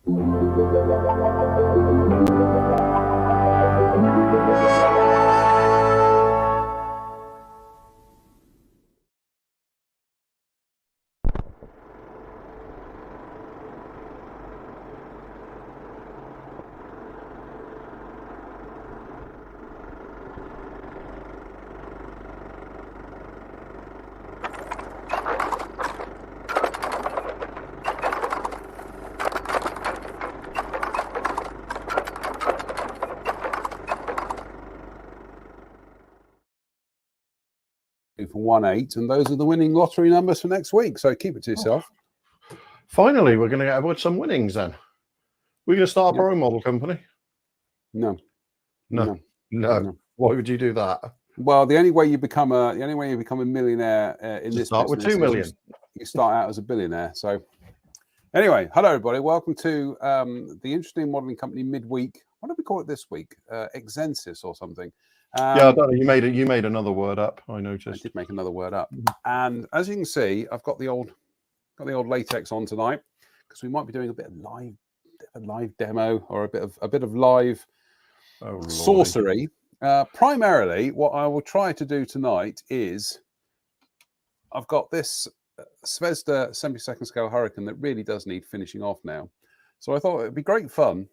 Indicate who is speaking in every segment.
Speaker 1: For 1-8, and those are the winning lottery numbers for next week. So keep it to yourself.
Speaker 2: Finally, we're going to get some winnings then. We're going to start our own model company.
Speaker 1: No.
Speaker 2: Why would you do that?
Speaker 1: Well, the only way you become a millionaire in this
Speaker 2: start with 2 million.
Speaker 1: You start out as a billionaire. So anyway, hello everybody. Welcome to the interesting modeling company Midweek. What did we call it this week? Exensis or something.
Speaker 2: Yeah, I don't know. You made another word up. I noticed.
Speaker 1: I did make another word up. And as you can see, I've got the old latex on tonight because we might be doing a bit of live demo or a bit of live sorcery. Primarily, what I will try to do tonight is I've got this Zvezda 72nd scale Hurricane that really does need finishing off now. So I thought it'd be great fun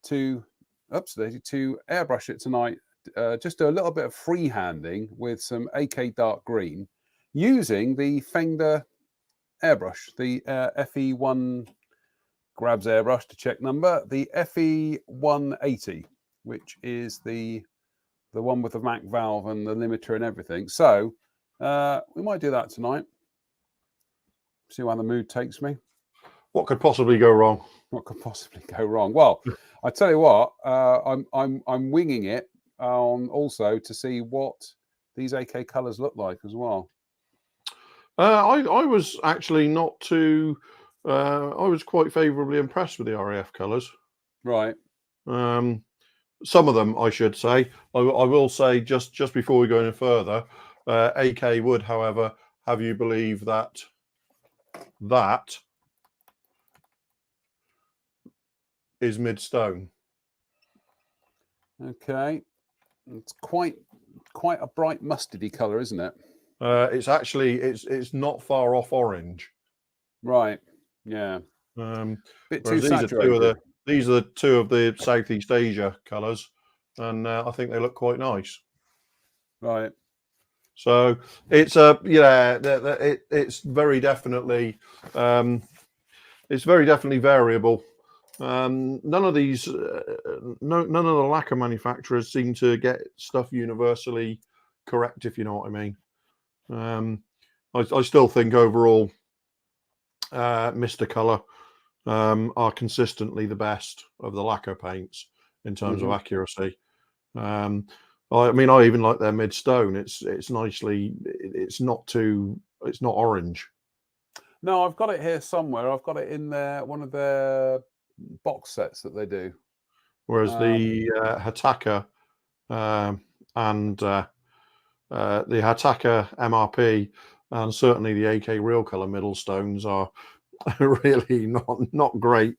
Speaker 1: to airbrush it tonight. Just do a little bit of freehanding with some AK dark green using the Fender airbrush, the FE1 grabs airbrush to check number, the FE180, which is the one with the Mac valve and the limiter and everything. So we might do that tonight. See where the mood takes me.
Speaker 2: What could possibly go wrong?
Speaker 1: What could possibly go wrong? Well, I tell you what, I'm winging it. Also to see what these AK colors look like as well.
Speaker 2: I was actually not too. I was quite favourably impressed with the RAF colors.
Speaker 1: Right.
Speaker 2: Some of them, I should say. I will say just before we go any further, AK would, however, have you believe that is mid-stone.
Speaker 1: Okay. It's quite a bright mustardy color, isn't it?
Speaker 2: It's actually it's not far off orange.
Speaker 1: Right. Yeah.
Speaker 2: Bit too saturated. These are two of the Southeast Asia colors, and I think they look quite nice.
Speaker 1: Right.
Speaker 2: So it's it's very definitely variable. None of these, none of the lacquer manufacturers seem to get stuff universally correct, if you know what I mean. I still think overall, Mr. Color are consistently the best of the lacquer paints in terms of accuracy. I mean, I even like their mid-stone. It's nicely, it's not orange.
Speaker 1: No, I've got it here somewhere. I've got it in one of their box sets that they do.
Speaker 2: Whereas the Hataka and the Hataka MRP and certainly the AK Real Color middle stones are really not great,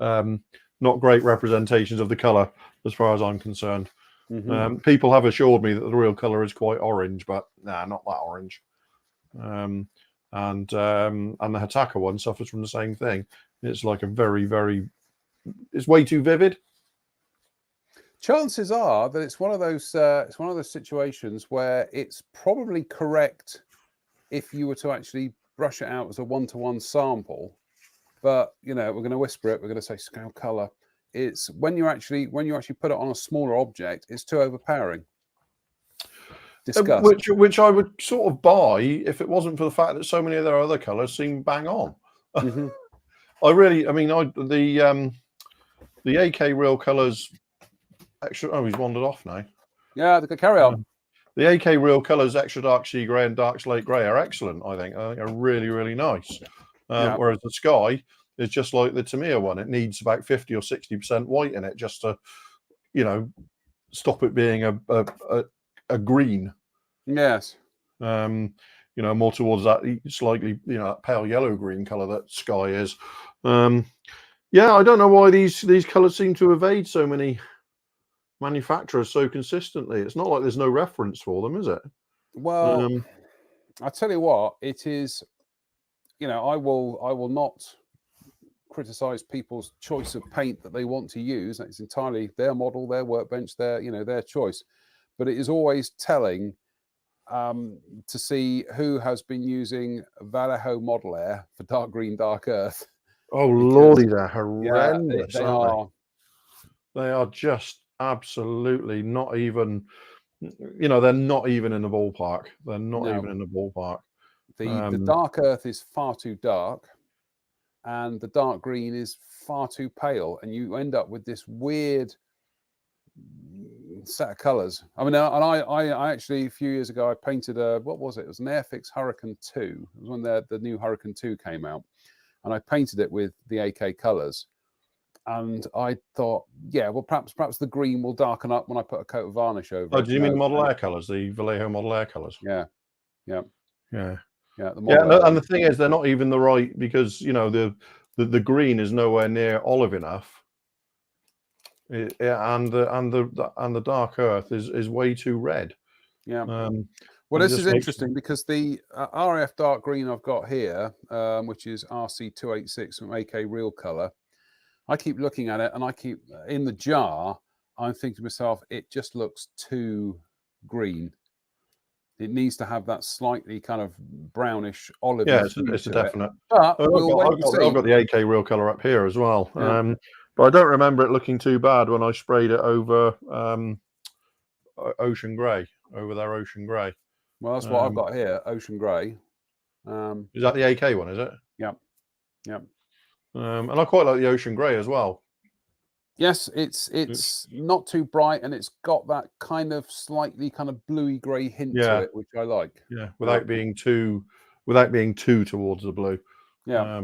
Speaker 2: not great representations of the color as far as I'm concerned. People have assured me that the Real Color is quite orange, but nah, not that orange. And the Hataka one suffers from the same thing. It's like a very, it's way too vivid.
Speaker 1: Chances are that it's one of those situations where it's probably correct if you were to actually brush it out as a one-to-one sample, but you know, we're going to whisper it. We're going to say scale color. It's when you actually put it on a smaller object, it's too overpowering. Disgust.
Speaker 2: Which I would sort of buy if it wasn't for the fact that so many of their other colors seem bang on. The AK Real Colors. Extra. Oh, he's wandered off now.
Speaker 1: Yeah, they could carry on.
Speaker 2: The AK Real Colors Extra Dark Sea Grey and Dark Slate Grey are excellent. I think are really nice. Whereas the Sky is just like the Tamiya one. It needs about 50 or 60% white in it just to, you know, stop it being a green.
Speaker 1: Yes.
Speaker 2: You know, more towards that slightly, you know, pale yellow green color that Sky is. Yeah, I don't know why these colours seem to evade so many manufacturers so consistently. It's not like there's no reference for them, is it?
Speaker 1: Well, I tell you what, it is. You know, I will not criticize people's choice of paint that they want to use. It's entirely their model, their workbench, their choice. But it is always telling to see who has been using Vallejo Model Air for dark green, dark earth.
Speaker 2: Oh
Speaker 1: Because,
Speaker 2: lordy, they're
Speaker 1: yeah,
Speaker 2: horrendous,
Speaker 1: they
Speaker 2: aren't
Speaker 1: are.
Speaker 2: they? They are just absolutely not even. They're not even in the ballpark. They're not even
Speaker 1: No,
Speaker 2: in the ballpark.
Speaker 1: the dark earth is far too dark, and the dark green is far too pale, and you end up with this weird set of colors. I mean, and I actually a few years ago I painted what was it? It was an Airfix Hurricane 2. It was when the new Hurricane 2 came out, and I painted it with the AK colors. And I thought, yeah, well, perhaps the green will darken up when I put a coat of varnish over
Speaker 2: Oh,
Speaker 1: it.
Speaker 2: do you mean the Model Air colours, the Vallejo Model Air colours?
Speaker 1: Yeah,
Speaker 2: yeah.
Speaker 1: the
Speaker 2: Yeah,
Speaker 1: Model Air.
Speaker 2: and the thing is, they're not even the right, because the green is nowhere near olive enough. And the dark earth is way too red.
Speaker 1: Yeah. Well, this is interesting because the RF dark green I've got here, which is RC286 from AK Real Color, I keep looking at it and I keep in the jar. I'm thinking to myself, it just looks too green. It needs to have that slightly kind of brownish olive.
Speaker 2: Yeah, it's a definite.
Speaker 1: But
Speaker 2: I've got the AK Real Color up here as well.
Speaker 1: Yeah.
Speaker 2: But I don't remember it looking too bad when I sprayed it over Ocean Grey, over their Ocean Grey.
Speaker 1: Well, that's what I've got here, Ocean Grey.
Speaker 2: Is that the AK one, is it?
Speaker 1: Yeah.
Speaker 2: And I quite like the Ocean Grey as well.
Speaker 1: Yes, it's not too bright, and it's got that kind of slightly kind of bluey grey hint to it, which I like.
Speaker 2: Yeah, without being too towards the blue.
Speaker 1: Yeah.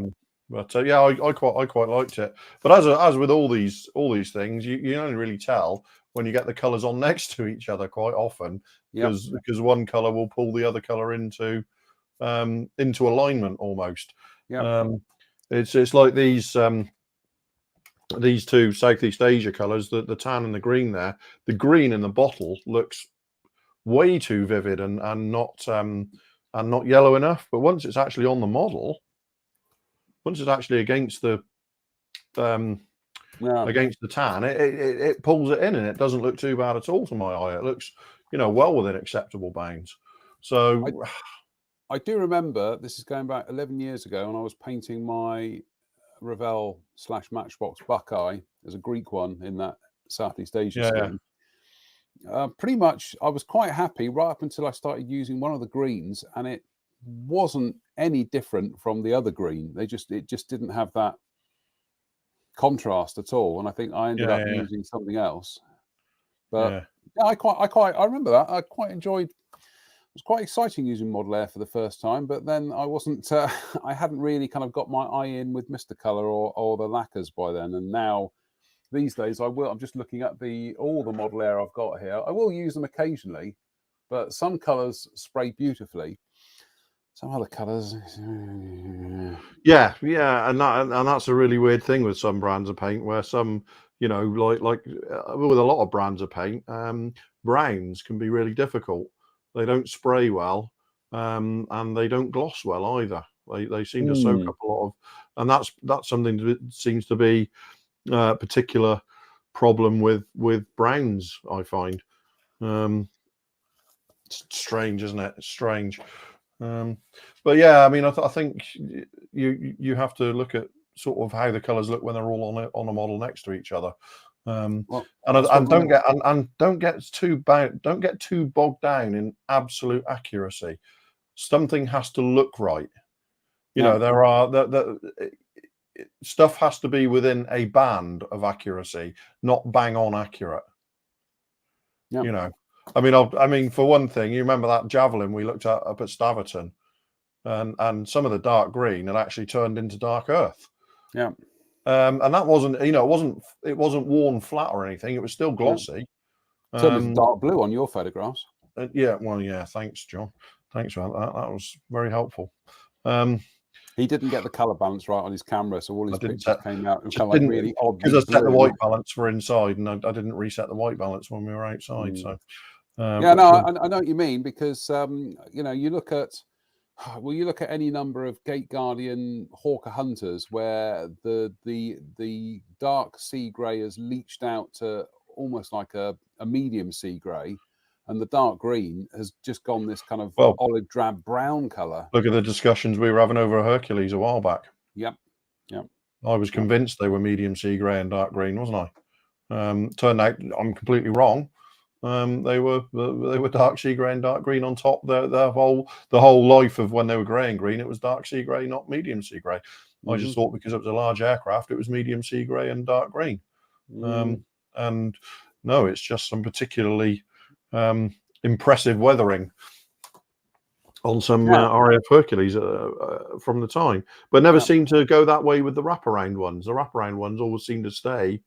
Speaker 2: But I quite liked it. But as with all these things, you only really tell when you get the colours on next to each other quite often, because one colour will pull the other colour into alignment almost.
Speaker 1: Yeah.
Speaker 2: It's like these two Southeast Asia colours, the tan and the green there. The green in the bottle looks way too vivid and not yellow enough. But once it's actually on the model, once it's actually against the tan, it pulls it in, and it doesn't look too bad at all to my eye. It looks, well within acceptable bounds. So
Speaker 1: I do remember, this is going back 11 years ago, and I was painting my Revell / Matchbox Buckeye as a Greek one in that Southeast Asia scheme. Pretty much, I was quite happy right up until I started using one of the greens, and it wasn't any different from the other green. It just didn't have that contrast at all, and I think I ended up using something else. But I remember that. I quite enjoyed. It was quite exciting using Model Air for the first time, but then I wasn't. I hadn't really kind of got my eye in with Mr. Color or the lacquers by then, and now these days I will. I'm just looking at all the Model Air I've got here. I will use them occasionally, but some colors spray beautifully. Some other colors,
Speaker 2: and that's a really weird thing with some brands of paint, where some, like with a lot of brands of paint, browns can be really difficult. They don't spray well, and they don't gloss well either. They seem to soak up a lot of, and that's something that seems to be a particular problem with browns, I find. It's strange, isn't it? It's strange. But yeah, I mean, I think you have to look at sort of how the colours look when they're all on a model next to each other. And don't get too bogged down in absolute accuracy. Something has to look right. There are stuff has to be within a band of accuracy, not bang on accurate. I mean, for one thing, you remember that javelin we looked at up at Staverton, and some of the dark green had actually turned into dark earth.
Speaker 1: Yeah.
Speaker 2: And that wasn't, it wasn't worn flat or anything. It was still glossy.
Speaker 1: Turned into dark blue on your photographs.
Speaker 2: Thanks, John. Thanks for that. That was very helpful.
Speaker 1: Yeah, He didn't get the color balance right on his camera, so all his pictures came out and
Speaker 2: just
Speaker 1: kind of like
Speaker 2: didn't-
Speaker 1: really odd.
Speaker 2: because I set the white balance for inside, and I didn't reset the white balance when we were outside. So
Speaker 1: yeah, no, I know what you mean, because you know, you look at any number of Gate Guardian Hawker Hunters where the dark sea grey has leached out to almost like a medium sea grey, and the dark green has just gone this kind of olive drab brown colour.
Speaker 2: Look at the discussions we were having over Hercules a while back.
Speaker 1: Yep.
Speaker 2: I was convinced they were medium sea grey and dark green, wasn't I? Turned out I'm completely wrong. They were dark sea grey and dark green on top. The whole life of when they were grey and green, it was dark sea grey, not medium sea grey. I just thought because it was a large aircraft, it was medium sea grey and dark green. And no, it's just some particularly impressive weathering on some RAF Hercules from the time, but never seemed to go that way with the wraparound ones. The wraparound ones always seemed to stay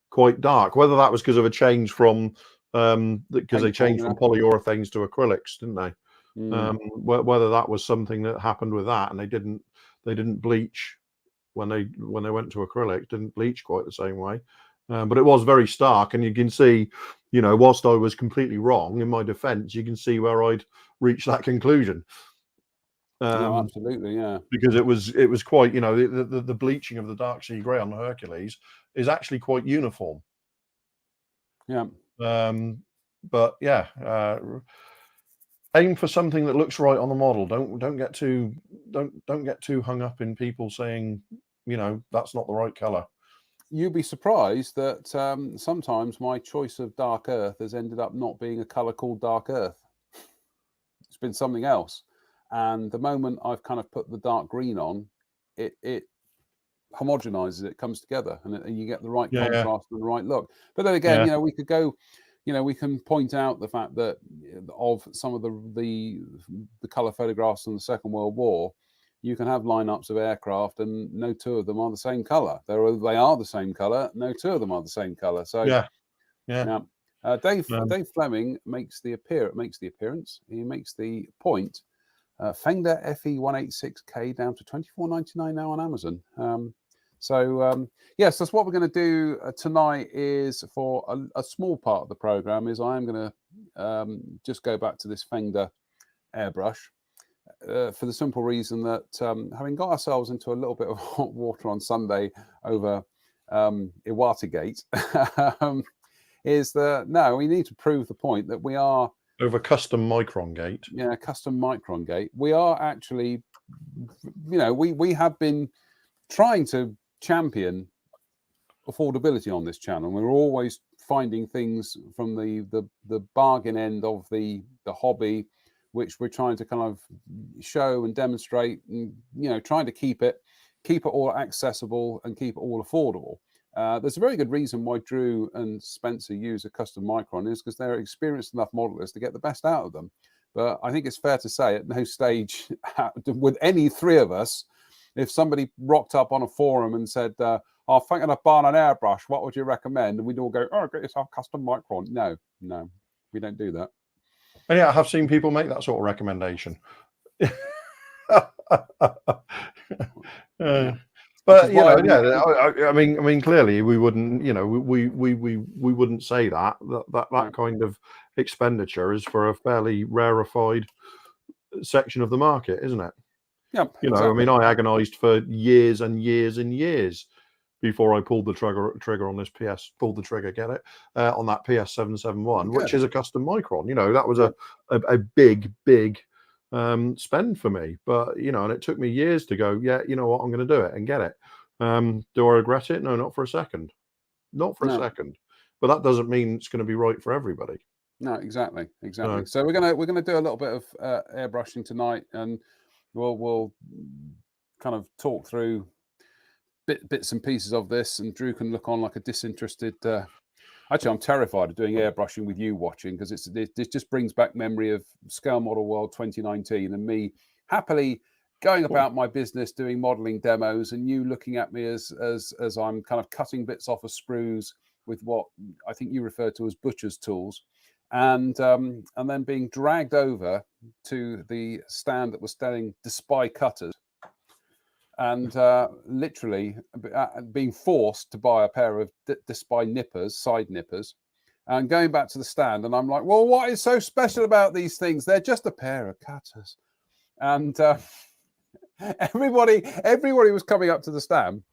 Speaker 2: quite dark. Whether that was because of a change from because they changed from polyurethanes to acrylics, didn't they? Whether that was something that happened with that, and they didn't bleach when they went to acrylic, didn't bleach quite the same way. But it was very stark, and you can see, you know, whilst I was completely wrong in my defence, you can see where I'd reached that conclusion.
Speaker 1: No, absolutely, yeah.
Speaker 2: Because it was quite, you know, the bleaching of the dark sea grey on the Hercules is actually quite uniform.
Speaker 1: Yeah.
Speaker 2: But yeah, aim for something that looks right on the model. Don't get too hung up in people saying, you know, that's not the right color.
Speaker 1: You'd be surprised that sometimes my choice of dark earth has ended up not being a color called dark earth. It's been something else. And the moment I've kind of put the dark green on, it homogenizes, it comes together, and you get the right contrast and the right look. But then again, you know, we could go, you know, we can point out the fact that of some of the color photographs from the Second World War, you can have lineups of aircraft and no two of them are the same color. They are the same color. No two of them are the same color. So Dave Fleming makes the appearance. He makes the point. Fender FE186K down to $24.99 now on Amazon. Yes, that's what we're going to do tonight. Is for a small part of the program is I am going to just go back to this Fender airbrush for the simple reason that having got ourselves into a little bit of hot water on Sunday over Iwatagate, is that no, we need to prove the point that we are
Speaker 2: over custom micron gate.
Speaker 1: Yeah, custom micron gate. We are actually, you know, we have been trying to champion affordability on this channel. We're always finding things from the bargain end of the hobby, which we're trying to kind of show and demonstrate, and you know, trying to keep it all accessible and keep it all affordable. There's a very good reason why Drew and Spencer use a custom micron is because they're experienced enough modelers to get the best out of them. But I think it's fair to say at no stage with any three of us, if somebody rocked up on a forum and said, I'm thinking of buying an airbrush, what would you recommend? And we'd all go, oh, get yourself a custom micron. No, we don't do that.
Speaker 2: And yeah, I have seen people make that sort of recommendation. But you know, I mean, clearly we wouldn't, you know, we wouldn't say that kind of expenditure is for a fairly rarefied section of the market, isn't it?
Speaker 1: Yeah,
Speaker 2: you know, I mean, I agonized for years and years and years before I pulled the trigger on this on that PS771, which is a custom micron. You know, that was a big spend for me, but you know, and it took me years to go, yeah, you know what, I'm going to do it and get it. Do I regret it? No, not for a second. Not for a second. But that doesn't mean it's going to be right for everybody.
Speaker 1: No, exactly. No. So we're gonna do a little bit of airbrushing tonight, and we'll kind of talk through bits and pieces of this, and Drew can look on like a disinterested. Actually, I'm terrified of doing airbrushing with you watching, because it just brings back memory of Scale Model World 2019 and me happily going about my business doing modeling demos, and you looking at me as I'm kind of cutting bits off of sprues with what I think you referred to as butcher's tools, and then being dragged over to the stand that was selling Despy cutters, and literally being forced to buy a pair of Despy nippers, side nippers, and going back to the stand, and I'm like, well, what is so special about these things? They're just a pair of cutters. And everybody was coming up to the stand.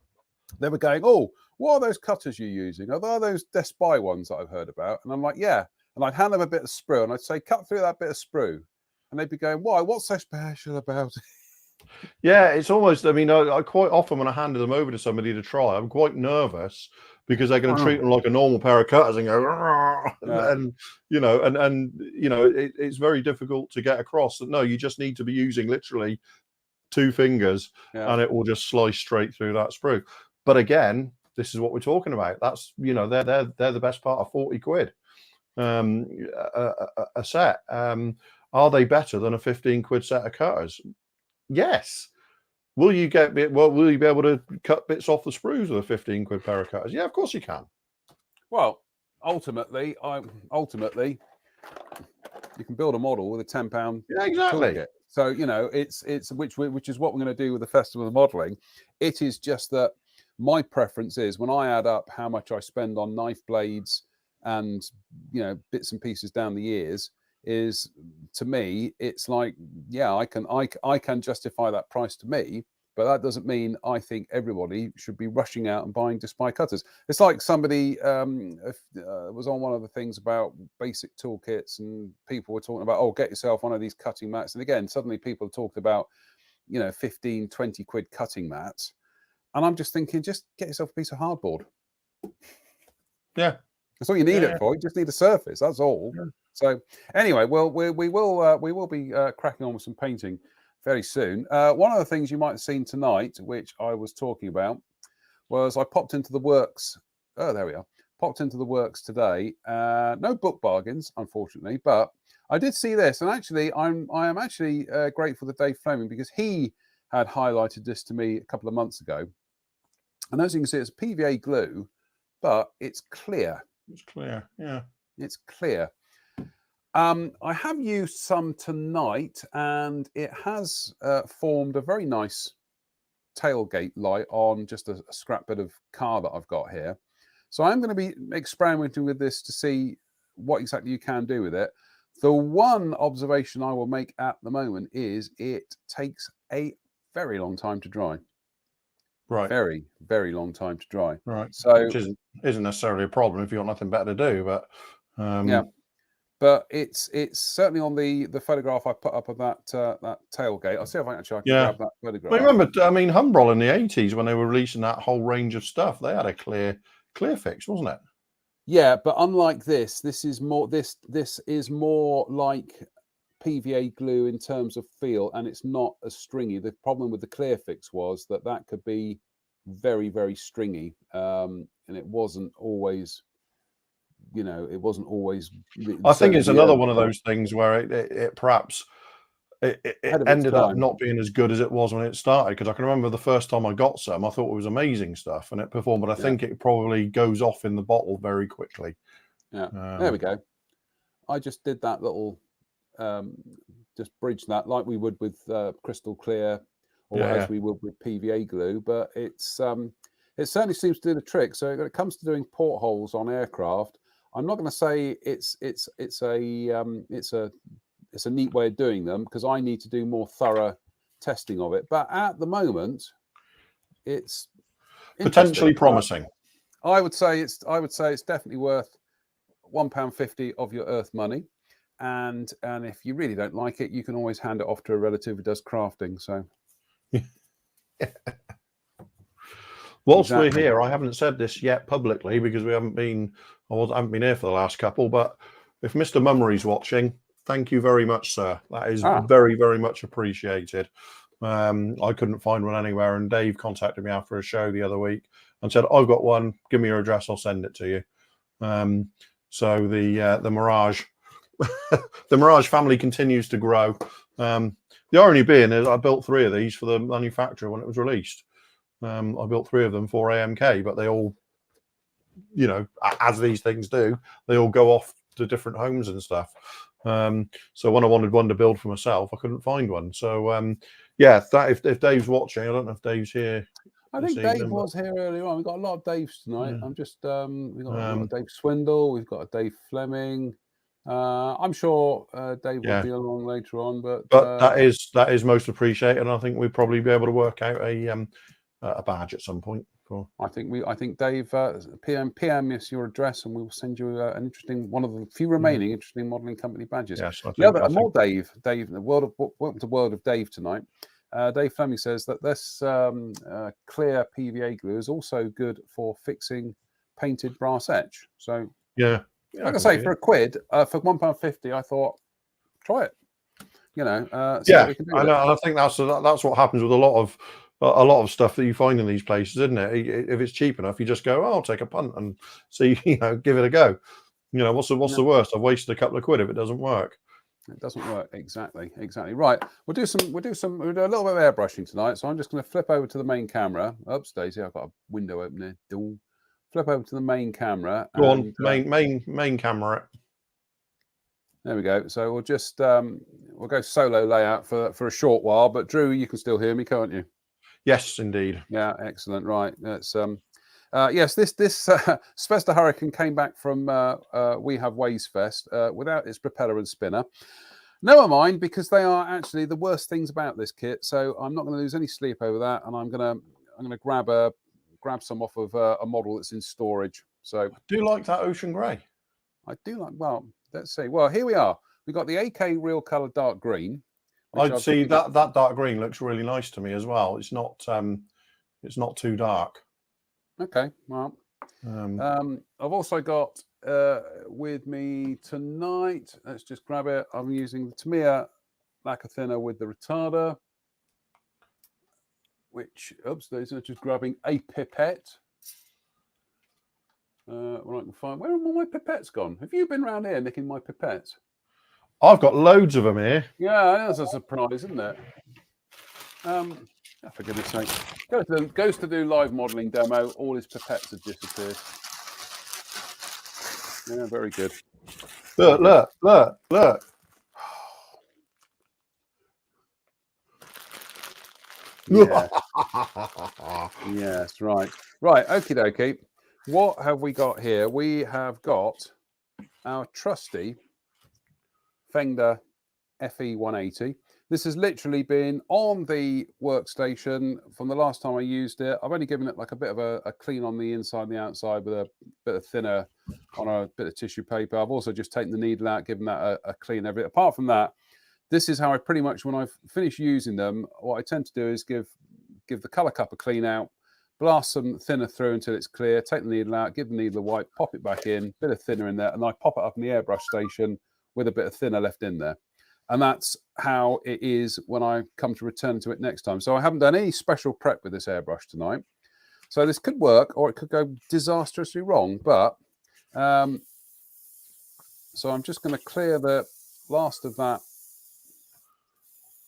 Speaker 1: They were going, oh, what are those cutters you're using? Are those Despy ones that I've heard about? And I'm like, yeah. And I'd hand them a bit of sprue, and I'd say, cut through that bit of sprue. And they'd be going, why? What's so special about it?
Speaker 2: Yeah, it's almost, I mean, I quite often when I handed them over to somebody to try, I'm quite nervous because they're going to treat them like a normal pair of cutters and go, and it's very difficult to get across that, no, you just need to be using literally 2 fingers and it will just slice straight through that sprue. But again, this is what we're talking about. That's, they're the best part of 40 quid a set. Are they better than a 15 quid set of cutters? Yes. Will you be able to cut bits off the sprues with a 15 quid pair of cutters? Yeah, of course you can.
Speaker 1: Well, ultimately, you can build a model with a £10 toolkit. So it's which is what we're going to do with the Festival of Modelling. It is just that my preference is when I add up how much I spend on knife blades and bits and pieces down the years, is to me it's like, yeah, I can justify that price to me, but that doesn't mean I think everybody should be rushing out and buying Despy cutters. It's like somebody was on one of the things about basic toolkits, and people were talking about, oh, get yourself one of these cutting mats, and again suddenly people talked about 15, 20 quid cutting mats, and I'm just thinking, just get yourself a piece of hardboard.
Speaker 2: Yeah,
Speaker 1: that's all you need it for. You just need a surface, that's all. So anyway, well, we will be cracking on with some painting very soon. One of the things you might have seen tonight, which I was talking about, was I popped into the works. Oh, there we are. Popped into the works today. No book bargains, unfortunately, but I did see this, and actually, I am actually grateful to Dave Fleming, because he had highlighted this to me a couple of months ago. And as you can see, it's PVA glue, but it's clear.
Speaker 2: It's clear, yeah.
Speaker 1: It's clear. I have used some tonight, and it has formed a very nice tailgate light on just a scrap bit of car that I've got here. So I'm going to be experimenting with this to see what exactly you can do with it. The one observation I will make at the moment is it takes a very long time to dry.
Speaker 2: Right.
Speaker 1: Very, very long time to dry.
Speaker 2: Right.
Speaker 1: So
Speaker 2: which isn't necessarily a problem if you've got nothing better to do, but
Speaker 1: yeah. But it's certainly on the photograph I put up of that tailgate. I'll see if I can grab that photograph.
Speaker 2: I remember, Humbrol in the 80s, when they were releasing that whole range of stuff, they had a clear fix, wasn't it?
Speaker 1: Yeah, but unlike this is more this is more like PVA glue in terms of feel, and it's not as stringy. The problem with the clear fix was that could be very, very stringy, and it wasn't always. It wasn't always.
Speaker 2: I think it's another one of those things where it perhaps ended up not being as good as it was when it started. Because I can remember the first time I got some, I thought it was amazing stuff and it performed, but I think it probably goes off in the bottle very quickly.
Speaker 1: Yeah, there we go. I just did that little, just bridge that like we would with crystal clear, or as we would with PVA glue, but it certainly seems to do the trick. So when it comes to doing portholes on aircraft, I'm not going to say it's a neat way of doing them, because I need to do more thorough testing of it. But at the moment, it's
Speaker 2: potentially promising.
Speaker 1: I would say it's definitely worth £1.50 of your earth money, and if you really don't like it, you can always hand it off to a relative who does crafting. So.
Speaker 2: Whilst we're here, I haven't said this yet publicly because I haven't been here for the last couple, but if Mr. Mummery's watching, thank you very much, sir. That is very, very much appreciated. I couldn't find one anywhere, and Dave contacted me after a show the other week and said, I've got one, give me your address, I'll send it to you. So the Mirage the Mirage family continues to grow. The irony being is I built 3 of these for the manufacturer when it was released. I built 3 of them for AMK, but they all, as these things do, they all go off to different homes and stuff. So when I wanted one to build for myself, I couldn't find one. So Yeah, that if Dave's watching, I don't know if Dave's here.
Speaker 1: I
Speaker 2: this
Speaker 1: think Dave
Speaker 2: evening, but-
Speaker 1: was here earlier on. We've got a lot of Daves tonight.
Speaker 2: Yeah.
Speaker 1: I'm just we've got a Dave Swindle, we've got a Dave Fleming. I'm sure Dave will
Speaker 2: Yeah.
Speaker 1: be along later on, but
Speaker 2: that is most appreciated, and I think we'll probably be able to work out a badge at some point.
Speaker 1: I think Dave PM us your address, and we will send you an interesting one of the few remaining interesting modelling company badges.
Speaker 2: Yes,
Speaker 1: more Dave. The welcome to World of Dave tonight. Dave Fleming says that this clear PVA glue is also good for fixing painted brass etch. So
Speaker 2: yeah,
Speaker 1: like I say, for £1, for £1.50, I thought try it. See what we can do.
Speaker 2: I know. And I think that's what happens with a lot of stuff that you find in these places, isn't it? If it's cheap enough, you just go, "Oh, I'll take a punt and see, give it a go." What's the worst? I've wasted a couple of quid if it doesn't work.
Speaker 1: It doesn't work exactly. Right. We'll do a little bit of airbrushing tonight. So I'm just going to flip over to the main camera. Oops, Daisy, I've got a window open there. Flip over to the main camera.
Speaker 2: Go on, main camera.
Speaker 1: There we go. So we'll just we'll go solo layout for a short while. But Drew, you can still hear me, can't you?
Speaker 2: Yes, indeed.
Speaker 1: Yeah, excellent. Right. That's yes. This Spesta Hurricane came back from We Have Waves Fest without its propeller and spinner. Never mind, because they are actually the worst things about this kit. So I'm not going to lose any sleep over that, and I'm gonna grab some off of a model that's in storage. So
Speaker 2: I do like that ocean grey.
Speaker 1: I do like. Well, let's see. Well, here we are. We've got the AK Real Color Dark Green.
Speaker 2: I'd see that dark green looks really nice to me as well. It's not too dark.
Speaker 1: Okay, well, I've also got with me tonight. Let's just grab it. I'm using the Tamiya lacquer thinner with the retarder, which those are just grabbing a pipette. Where I can find. Where have all my pipettes gone? Have you been around here nicking my pipettes?
Speaker 2: I've got loads of them here.
Speaker 1: Yeah, that's a surprise, isn't it? For goodness sake. Goes to do live modelling demo. All his pipettes have disappeared. Yeah, very good.
Speaker 2: Look.
Speaker 1: Yeah. Yes, right. Right, okie dokie. What have we got here? We have got our trusty Fender FE180. This has literally been on the workstation from the last time I used it. I've only given it like a bit of a clean on the inside and the outside with a bit of thinner on a bit of tissue paper. I've also just taken the needle out, given that a clean every. Apart from that, this is how I pretty much, when I've finished using them, what I tend to do is give the colour cup a clean out, blast some thinner through until it's clear, take the needle out, give the needle a wipe, pop it back in, bit of thinner in there, and I pop it up in the airbrush station with a bit of thinner left in there. And that's how it is when I come to return to it next time. So I haven't done any special prep with this airbrush tonight. So this could work, or it could go disastrously wrong. But so I'm just going to clear the last of that.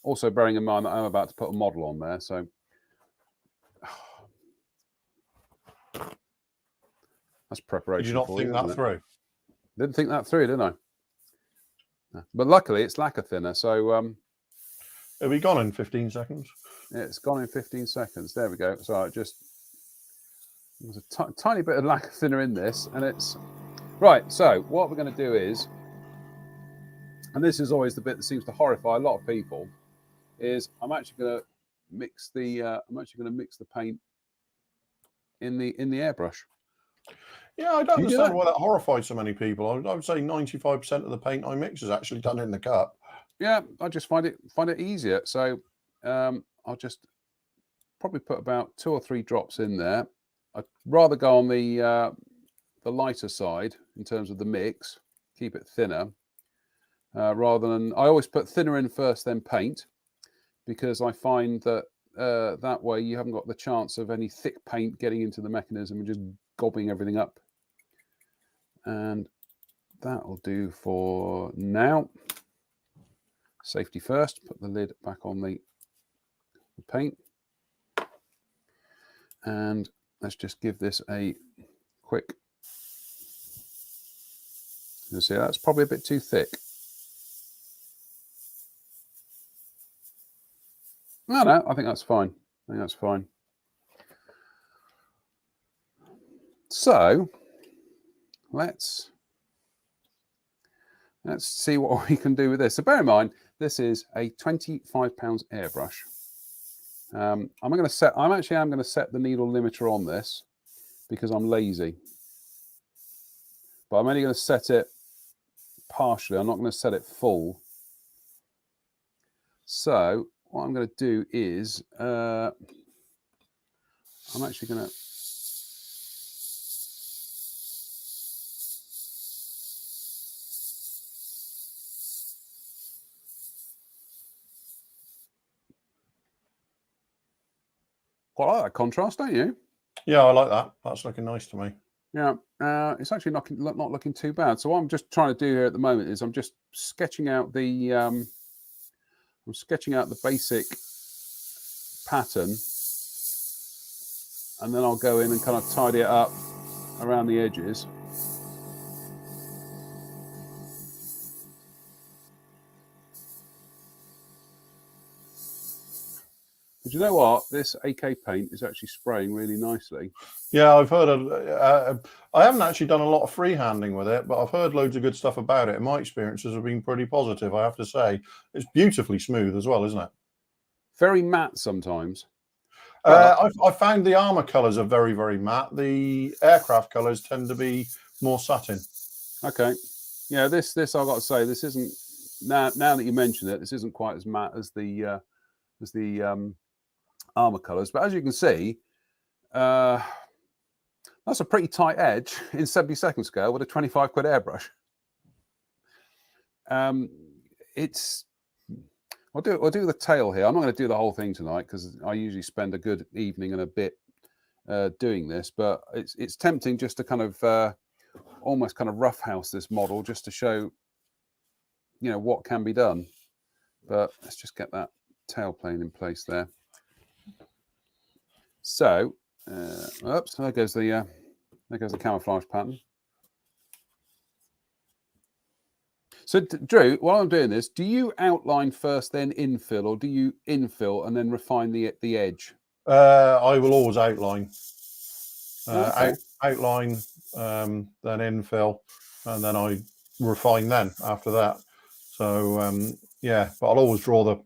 Speaker 1: Also bearing in mind that I'm about to put a model on there. So that's preparation.
Speaker 2: Did you not think that through?
Speaker 1: Didn't think that through, didn't I? But luckily, it's lacquer thinner, so
Speaker 2: it'll be gone in 15 seconds.
Speaker 1: It's gone in 15 seconds. There we go. So there's a tiny bit of lacquer thinner in this, and it's right. So what we're going to do is, and this is always the bit that seems to horrify a lot of people, is I'm actually going to mix the paint in the airbrush.
Speaker 2: Yeah, I don't understand why that horrifies so many people. I would say 95% of the paint I mix is actually done in the cup.
Speaker 1: Yeah, I just find it easier. So I'll just probably put about 2 or 3 drops in there. I'd rather go on the lighter side in terms of the mix, keep it thinner, rather than I always put thinner in first, then paint, because I find that that way you haven't got the chance of any thick paint getting into the mechanism and just gobbing everything up. And that'll do for now. Safety first, put the lid back on the paint. And let's just give this a quick. You see, that's probably a bit too thick. No, I think that's fine. I think that's fine. So let's see what we can do with this. So bear in mind, this is a £25 airbrush. I'm going to set the needle limiter on this because I'm lazy. But I'm only going to set it partially. I'm not going to set it full. So what I'm going to do is I'm actually going to quite like that contrast, don't you?
Speaker 2: Yeah, I like that. That's looking nice to me.
Speaker 1: Yeah, it's actually not looking too bad. So what I'm just trying to do here at the moment is I'm just sketching out the basic pattern, and then I'll go in and kind of tidy it up around the edges. But you know what? This AK paint is actually spraying really nicely.
Speaker 2: Yeah, I've heard of. I haven't actually done a lot of freehanding with it, but I've heard loads of good stuff about it. And my experiences have been pretty positive, I have to say. It's beautifully smooth as well, isn't it?
Speaker 1: Very matte sometimes.
Speaker 2: I found the armor colors are very, very matte. The aircraft colors tend to be more satin.
Speaker 1: Okay. Yeah, this I've got to say, this isn't now that you mention it, this isn't quite as matte as the armor colors. But as you can see, that's a pretty tight edge in 70-second scale with a 25 quid airbrush. I'll do the tail here. I'm not going to do the whole thing tonight because I usually spend a good evening and a bit doing this. But it's tempting just to kind of almost kind of roughhouse this model just to show, you know, what can be done. But let's just get that tail plane in place there. So, oops, there goes the camouflage pattern. So, Drew, while I'm doing this, do you outline first, then infill, or do you infill and then refine the edge?
Speaker 2: I will always outline.
Speaker 1: Okay.
Speaker 2: Outline, then infill, and then I refine then after that. So yeah, but I'll always draw the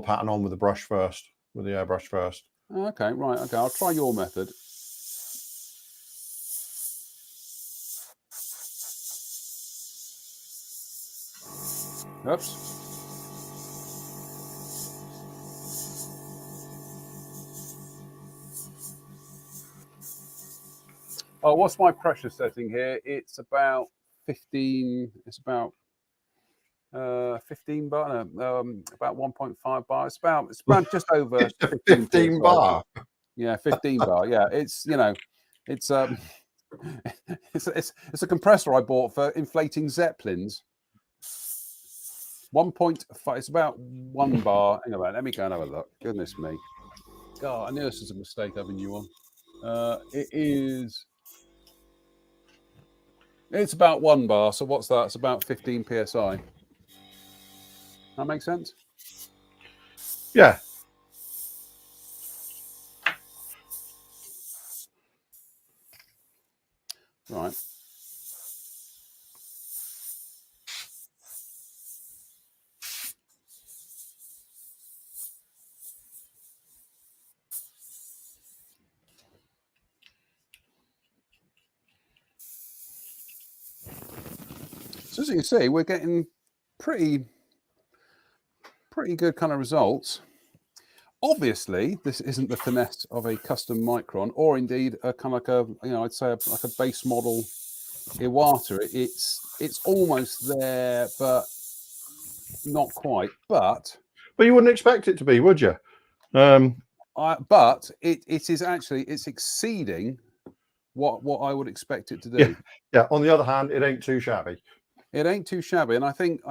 Speaker 2: pattern on with the brush first, with the airbrush first.
Speaker 1: Okay, right. Okay, I'll try your method. Oops. Oh, what's my pressure setting here? It's about 15. It's about 15 bar. About 1.5 bar. It's about just over
Speaker 2: 15 bar.
Speaker 1: Yeah, 15 bar. Yeah, it's, you know, it's it's a compressor I bought for inflating zeppelins. 1.5. It's about 1 bar. Hang on, let me go and have a look. Goodness me. God, I knew this was a mistake having you on. It's about 1 bar. So what's that? It's about 15 psi. That makes sense?
Speaker 2: Yeah.
Speaker 1: Right. So as you can see, we're getting pretty good kind of results. Obviously, this isn't the finesse of a custom Micron, or indeed a kind of like a, you know, I'd say like a base model Iwata. It's almost there, but not quite. But
Speaker 2: you wouldn't expect it to be, would you?
Speaker 1: But it is actually, it's exceeding what I would expect it to do.
Speaker 2: Yeah. On the other hand, it ain't too shabby.
Speaker 1: It ain't too shabby, and I think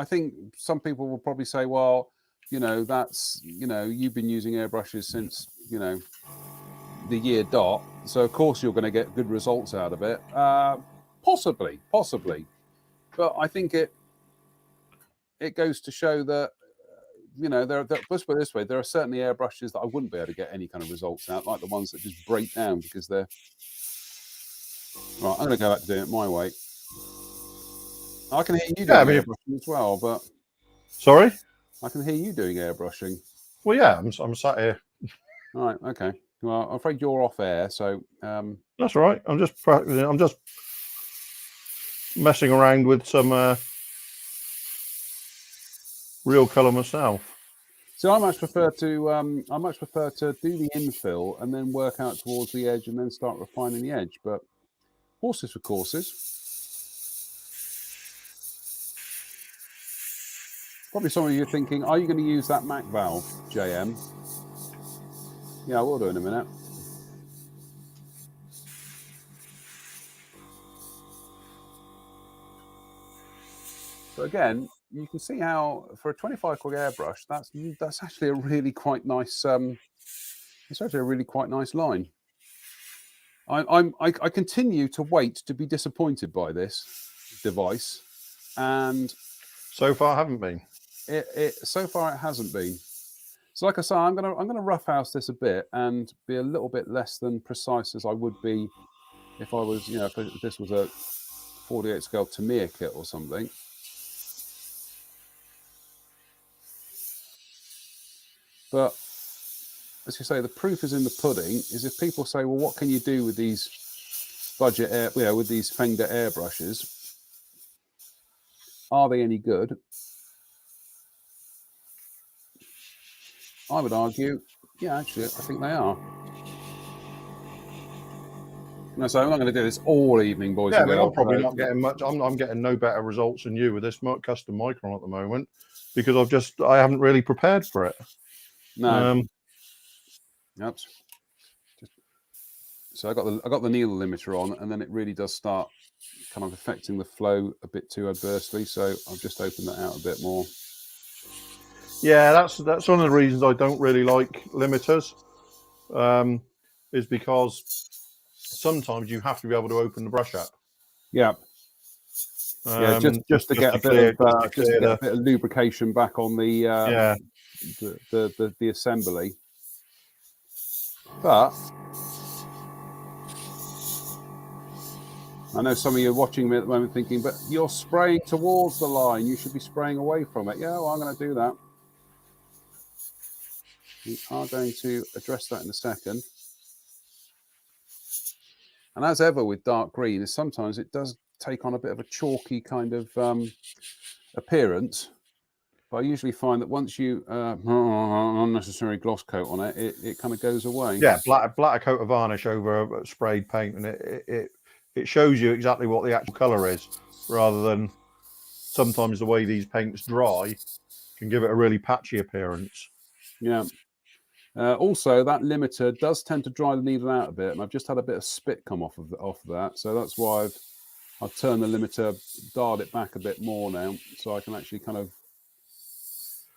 Speaker 1: some people will probably say, well, you know, that's, you know, you've been using airbrushes since, you know, the year dot, so of course you're going to get good results out of it. Possibly, but I think it goes to show that you know, let's put it this way: there are certainly airbrushes that I wouldn't be able to get any kind of results out, like the ones that just break down because they're. Right, I'm going to go back to doing it my way. I can hear you doing airbrushing as well, but
Speaker 2: sorry,
Speaker 1: I can hear you doing airbrushing.
Speaker 2: Well, yeah, I'm sat here.
Speaker 1: All right, okay. Well, I'm afraid you're off air, so
Speaker 2: that's all right. I'm just practicing. I'm just messing around with some real colour myself.
Speaker 1: So I much prefer to do the infill and then work out towards the edge and then start refining the edge. But horses for courses. Probably some of you are thinking, are you going to use that Mac valve, JM? Yeah, I will do in a minute. But again, you can see how for a 25 quid airbrush, that's actually a really quite nice. It's actually a really quite nice line. I continue to wait to be disappointed by this device, and
Speaker 2: so far I haven't been.
Speaker 1: So far it hasn't been. So like I say, I'm gonna roughhouse this a bit and be a little bit less than precise as I would be if I was, you know, if this was a 48 scale Tamiya kit or something. But as you say, the proof is in the pudding. Is if people say, well, what can you do with these budget with these Fender airbrushes? Are they any good? I would argue, yeah, actually, I think they are. No, so I'm not going to do this all evening, boys and girls.
Speaker 2: I'm probably not getting much. I'm getting no better results than you with this custom micron at the moment because I haven't really prepared for it.
Speaker 1: No. Yep. So I got the needle limiter on, and then it really does start kind of affecting the flow a bit too adversely. So I've just opened that out a bit more.
Speaker 2: Yeah, that's one of the reasons I don't really like limiters, is because sometimes you have to be able to open the brush up.
Speaker 1: Yeah. Yeah, just to get a bit of lubrication back on the the assembly. But I know some of you are watching me at the moment thinking, but you're spraying towards the line. You should be spraying away from it. Yeah, well, I'm going to do that. We are going to address that in a second. And as ever with dark green, is sometimes it does take on a bit of a chalky kind of appearance. But I usually find that once you unnecessary gloss coat on it, it kind of goes away.
Speaker 2: Yeah, black coat of varnish over sprayed paint, and it shows you exactly what the actual color is, rather than sometimes the way these paints dry can give it a really patchy appearance.
Speaker 1: Yeah. Also, that limiter does tend to dry the needle out a bit, and I've just had a bit of spit come off of that, so that's why I've turned the limiter, dialed it back a bit more now, so I can actually kind of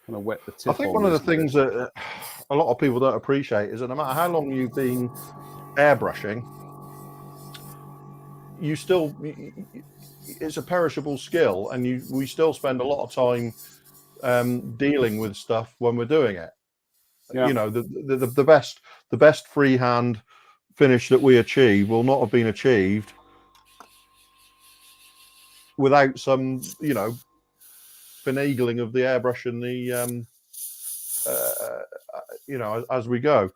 Speaker 1: wet the tip.
Speaker 2: I think one of the things that a lot of people don't appreciate is that no matter how long you've been airbrushing, it's a perishable skill, and we still spend a lot of time dealing with stuff when we're doing it. Yeah. You know, the best freehand finish that we achieve will not have been achieved without some, you know, finagling of the airbrush and the you know, as we go.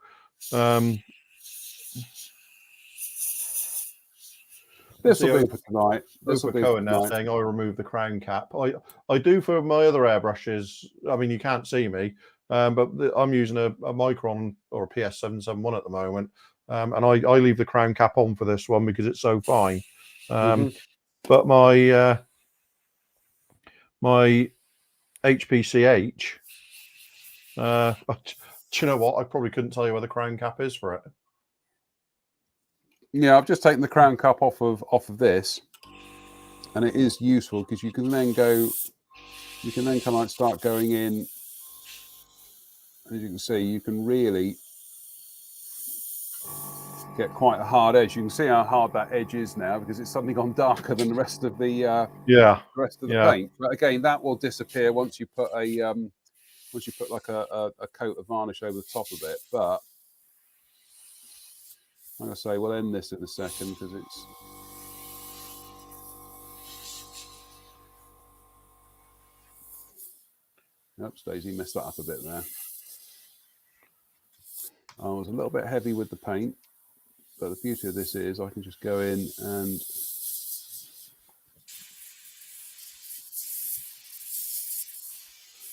Speaker 1: This will do for tonight.
Speaker 2: This will do Cohen now saying I remove the crown cap. I do for my other airbrushes. I mean, you can't see me, but I'm using a Micron or a PS771 at the moment, and I leave the crown cap on for this one because it's so fine. But my my HPCH, do you know what? I probably couldn't tell you where the crown cap is for it.
Speaker 1: Yeah, I've just taken the crown cap off of this, and it is useful because you can then kind of start going in. As you can see, you can really get quite a hard edge. You can see how hard that edge is now because it's suddenly gone darker than the rest of the paint. But again, that will disappear once you put a once you put like a coat of varnish over the top of it. But I'm going to say we'll end this in a second because it's... Oops, Daisy messed that up a bit there. I was a little bit heavy with the paint, but the beauty of this is I can just go in and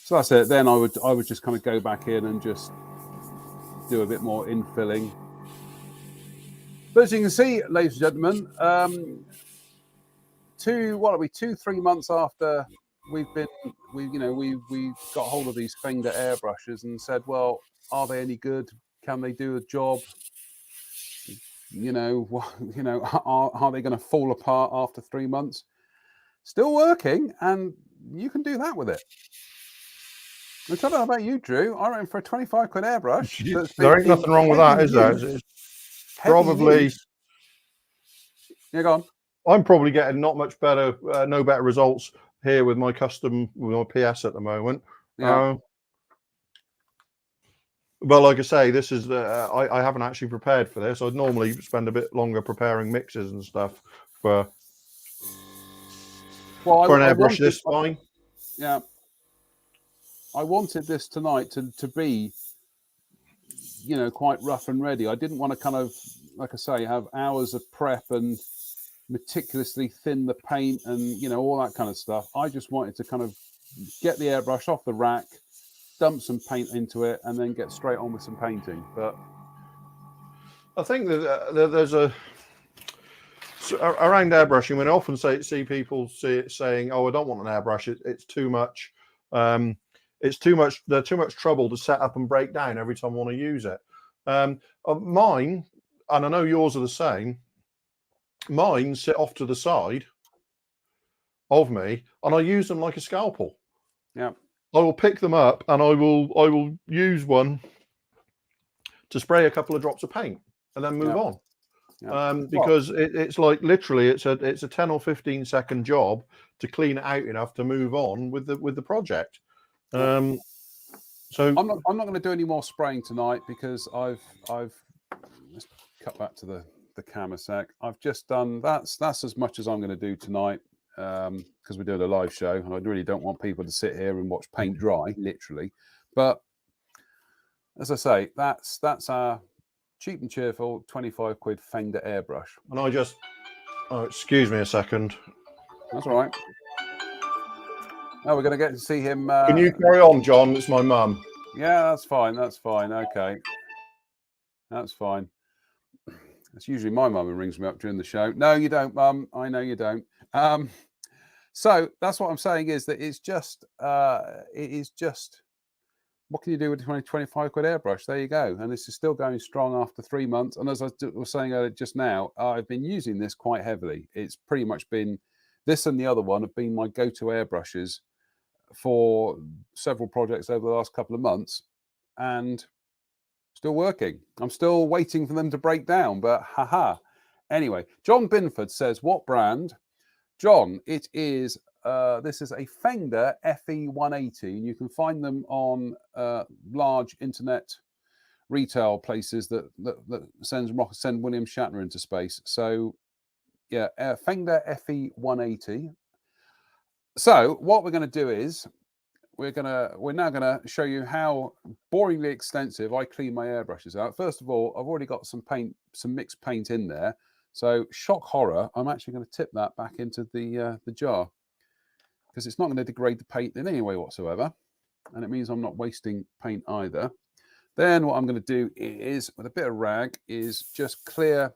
Speaker 1: so that's it. Then I would just kind of go back in and just do a bit more infilling. But as you can see, ladies and gentlemen, 2-3 months after we got hold of these Fender airbrushes and said, well, are they any good? Can they do a job? Are they going to fall apart after 3 months? Still working, and you can do that with it. I don't know about you, Drew. I reckon for a 25 quid airbrush,
Speaker 2: there ain't nothing wrong with that, is there? It's probably.
Speaker 1: Yeah, go on.
Speaker 2: I'm probably getting not much better, no better results here with my custom, with my PS at the moment.
Speaker 1: Yeah.
Speaker 2: But like I say, this is I haven't actually prepared for this. I'd normally spend a bit longer preparing mixes and stuff for an airbrush this fine.
Speaker 1: Yeah. I wanted this tonight to be, quite rough and ready. I didn't want to kind of, like I say, have hours of prep and meticulously thin the paint and, all that kind of stuff. I just wanted to kind of get the airbrush off the rack, dump some paint into it, and then get straight on with some painting. But
Speaker 2: I think that there's around airbrushing, when I often see people saying, "Oh, I don't want an airbrush. It's too much. It's too much. They're too much trouble to set up and break down every time I want to use it." Mine, and I know yours are the same. Mine sit off to the side of me, and I use them like a scalpel.
Speaker 1: Yeah.
Speaker 2: I will pick them up and I will use one to spray a couple of drops of paint and then move on. Yeah. Because it's like literally it's a 10 or 15 second job to clean it out enough to move on with the project. So
Speaker 1: I'm not going to do any more spraying tonight because I've let's cut back to the camera sec. I've just done that's as much as I'm going to do tonight. Because we're doing a live show and I really don't want people to sit here and watch paint dry, literally. But as I say, that's our cheap and cheerful 25 quid Fender airbrush.
Speaker 2: And excuse me a second.
Speaker 1: That's all right. Now we're going to get to see him.
Speaker 2: Can you carry on, John? It's my mum.
Speaker 1: Yeah, that's fine. That's fine. Okay. That's fine. It's usually my mum who rings me up during the show. No, you don't, Mum. I know you don't. So that's what I'm saying is that it is just what can you do with a 25 quid airbrush? There you go. And this is still going strong after 3 months. And as I was saying just now, I've been using this quite heavily. It's pretty much been this and the other one have been my go-to airbrushes for several projects over the last couple of months and still working. I'm still waiting for them to break down, but haha. Anyway, John Binford says, what brand? John, it is, this is a Fender FE180, and you can find them on large internet retail places that send William Shatner into space. So, yeah, Fender FE180. So, what we're going to do is we're now going to show you how boringly extensive I clean my airbrushes out. First of all, I've already got some mixed paint in there. So shock horror, I'm actually going to tip that back into the jar because it's not going to degrade the paint in any way whatsoever. And it means I'm not wasting paint either. Then what I'm going to do is, with a bit of rag, is just clear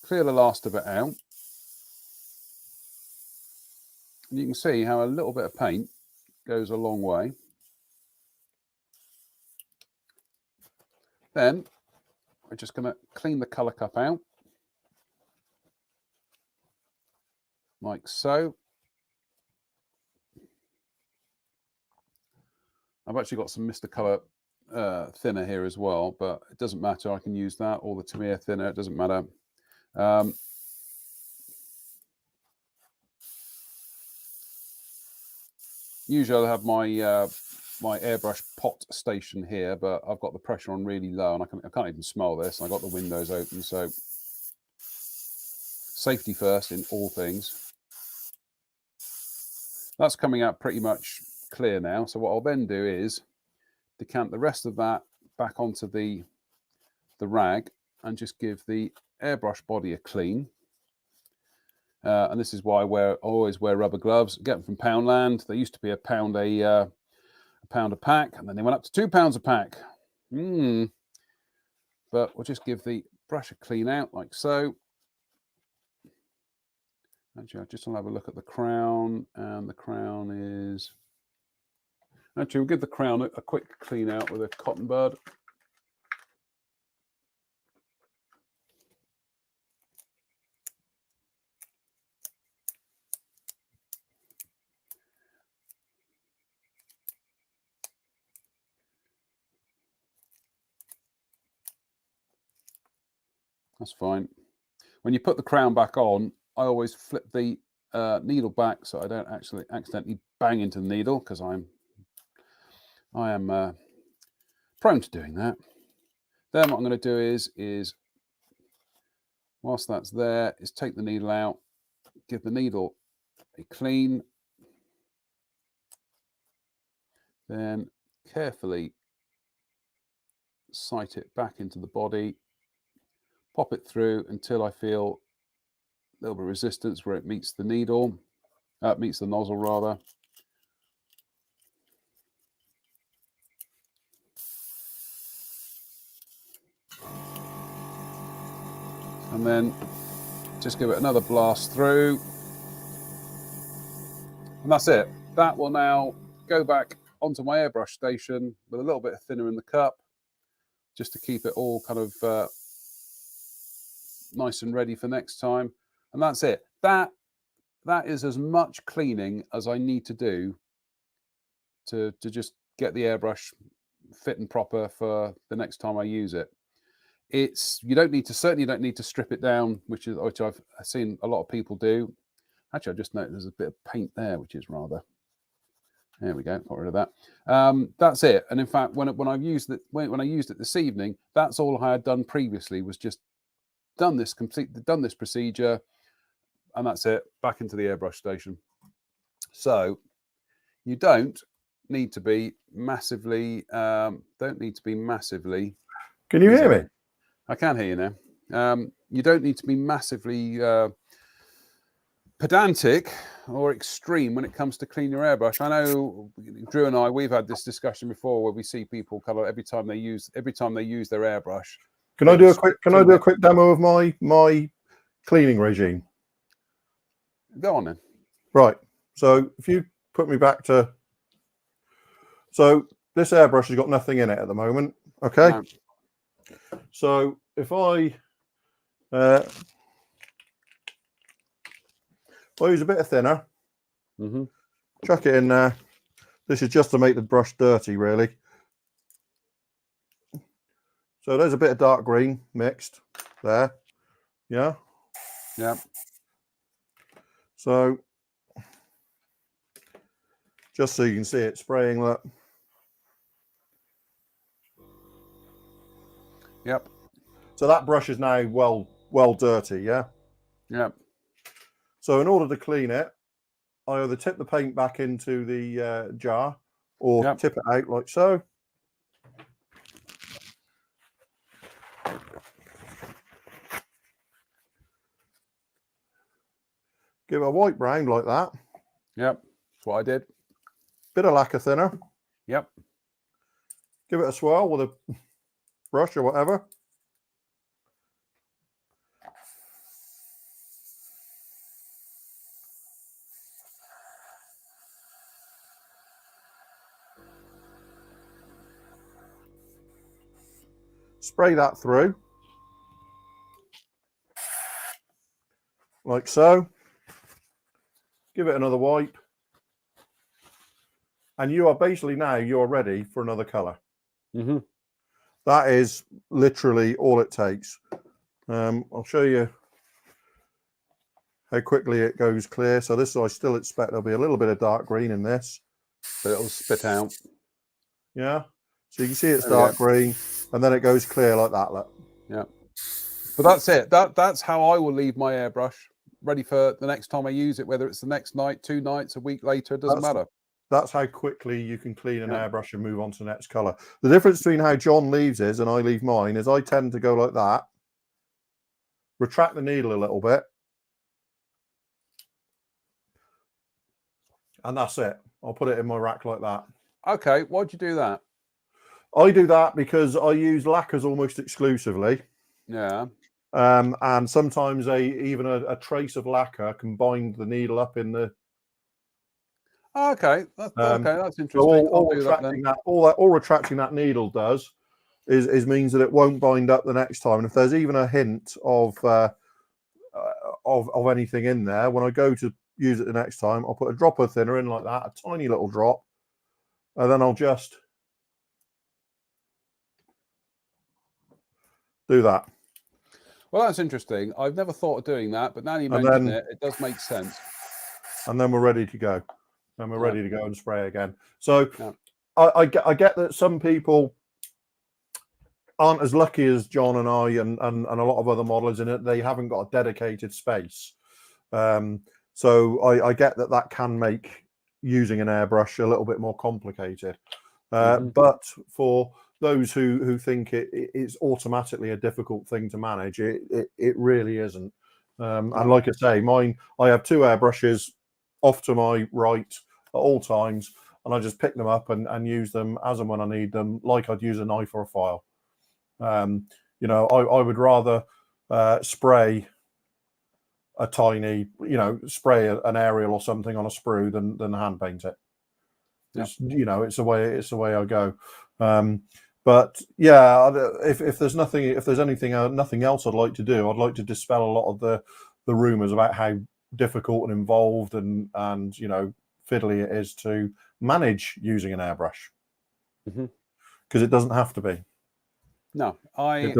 Speaker 1: the last of it out. And you can see how a little bit of paint goes a long way. Then we're just going to clean the color cup out, like so. I've actually got some Mr. Color thinner here as well, but it doesn't matter. I can use that, or the Tamiya thinner, it doesn't matter. usually I have my my airbrush pot station here, but I've got the pressure on really low, and I can't even smell this. I got the windows open, so safety first in all things. That's coming out pretty much clear now. So what I'll then do is decant the rest of that back onto the rag and just give the airbrush body a clean. And this is why I always wear rubber gloves. Get them from Poundland. They used to be £1 a pack, and then they went up to £2 a pack. But we'll just give the brush a clean out like so. Actually, I just want to have a look at the crown, and the crown is... Actually, we'll give the crown a quick clean out with a cotton bud. That's fine. When you put the crown back on, I always flip the needle back so I don't actually accidentally bang into the needle, because I am prone to doing that. Then what I'm going to do is whilst that's there, is take the needle out, give the needle a clean, then carefully sight it back into the body, pop it through until I feel a little bit of resistance where it meets the needle, meets the nozzle rather. And then just give it another blast through. And that's it. That will now go back onto my airbrush station with a little bit of thinner in the cup, just to keep it all kind of nice and ready for next time. And that's it. That is as much cleaning as I need to do to just get the airbrush fit and proper for the next time I use it. You certainly don't need to strip it down, which I've seen a lot of people do. Actually, I just noticed there's a bit of paint there, which is rather... There we go, got rid of that. That's it. And in fact, when I used it this evening, that's all I had done previously, was just done this procedure, and that's it. Back into the airbrush station. So you don't need to be massively. Can
Speaker 2: you hear me?
Speaker 1: I can hear you now. You don't need to be massively pedantic or extreme when it comes to clean your airbrush. I know Drew and we've had this discussion before, where we see people kind of every time they use their airbrush.
Speaker 2: Can I do a quick demo of my cleaning regime?
Speaker 1: Go on then.
Speaker 2: Right. So if you put me back to... So this airbrush has got nothing in it at the moment. Okay. No. So if I use a bit of thinner, chuck it in there. This is just to make the brush dirty, really. So there's a bit of dark green mixed there. Yeah.
Speaker 1: Yeah.
Speaker 2: So just so you can see it spraying that.
Speaker 1: Yep.
Speaker 2: So that brush is now well dirty, yeah?
Speaker 1: Yep.
Speaker 2: So in order to clean it, I either tip the paint back into the jar, or tip it out like so. Give it a white brown like that.
Speaker 1: Yep, that's what I did.
Speaker 2: Bit of lacquer thinner.
Speaker 1: Yep.
Speaker 2: Give it a swirl with a brush or whatever. Spray that through. Like so. Give it another wipe. And you are basically you're ready for another colour. That is literally all it takes. I'll show you how quickly it goes clear. So this, I still expect there'll be a little bit of dark green in this.
Speaker 1: but it'll spit out.
Speaker 2: Yeah. So you can see it's
Speaker 1: There we
Speaker 2: dark green, and then it goes clear like that. Look.
Speaker 1: Yeah. But that's it. That's how I will leave my airbrush ready for the next time I use it, whether it's the next night, 2 nights, a week later, it doesn't matter.
Speaker 2: That's how quickly you can clean an airbrush and move on to the next color. The difference between how John leaves his and I leave mine is I tend to go like that, retract the needle a little bit, and that's it. I'll put it in my rack like that.
Speaker 1: Okay, why'd you do that?
Speaker 2: I do that because I use lacquers almost exclusively.
Speaker 1: Yeah.
Speaker 2: And sometimes even a trace of lacquer can bind the needle up in the.
Speaker 1: Okay, that's interesting.
Speaker 2: So all retracting that needle does is means that it won't bind up the next time. And if there's even a hint of anything in there, when I go to use it the next time, I'll put a drop of thinner in like that, a tiny little drop, and then I'll just do that.
Speaker 1: Well, that's interesting. I've never thought of doing that, but now you mention it, it does make sense.
Speaker 2: And then we're ready to go. And we're ready to go and spray again. So I get that some people aren't as lucky as John and I and a lot of other modelers in it. They haven't got a dedicated space. So I get that can make using an airbrush a little bit more complicated. But for those who think it's automatically a difficult thing to manage, it really isn't. And like I say, I have 2 airbrushes off to my right at all times, and I just pick them up and use them as and when I need them, like I'd use a knife or a file. You know, I would rather spray a tiny, spray an aerial or something on a sprue than hand paint it. It's, it's the way I go. But yeah, if there's nothing else I'd like to do, I'd like to dispel a lot of the rumors about how difficult and involved and fiddly it is to manage using an airbrush, because it doesn't have to be.
Speaker 1: No, I've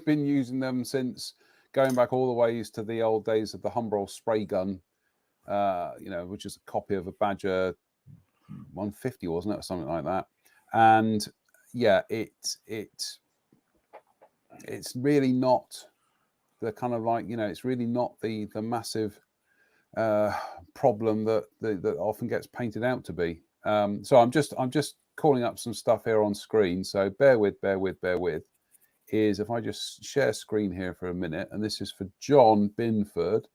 Speaker 1: been using them since going back all the ways to the old days of the Humbrol spray gun, which is a copy of a Badger 150, wasn't it, or something like that. And yeah, it's really not the kind of it's really not the massive problem that often gets painted out to be. So I'm just calling up some stuff here on screen, so bear with. Is if I just share screen here for a minute, and this is for John Binford,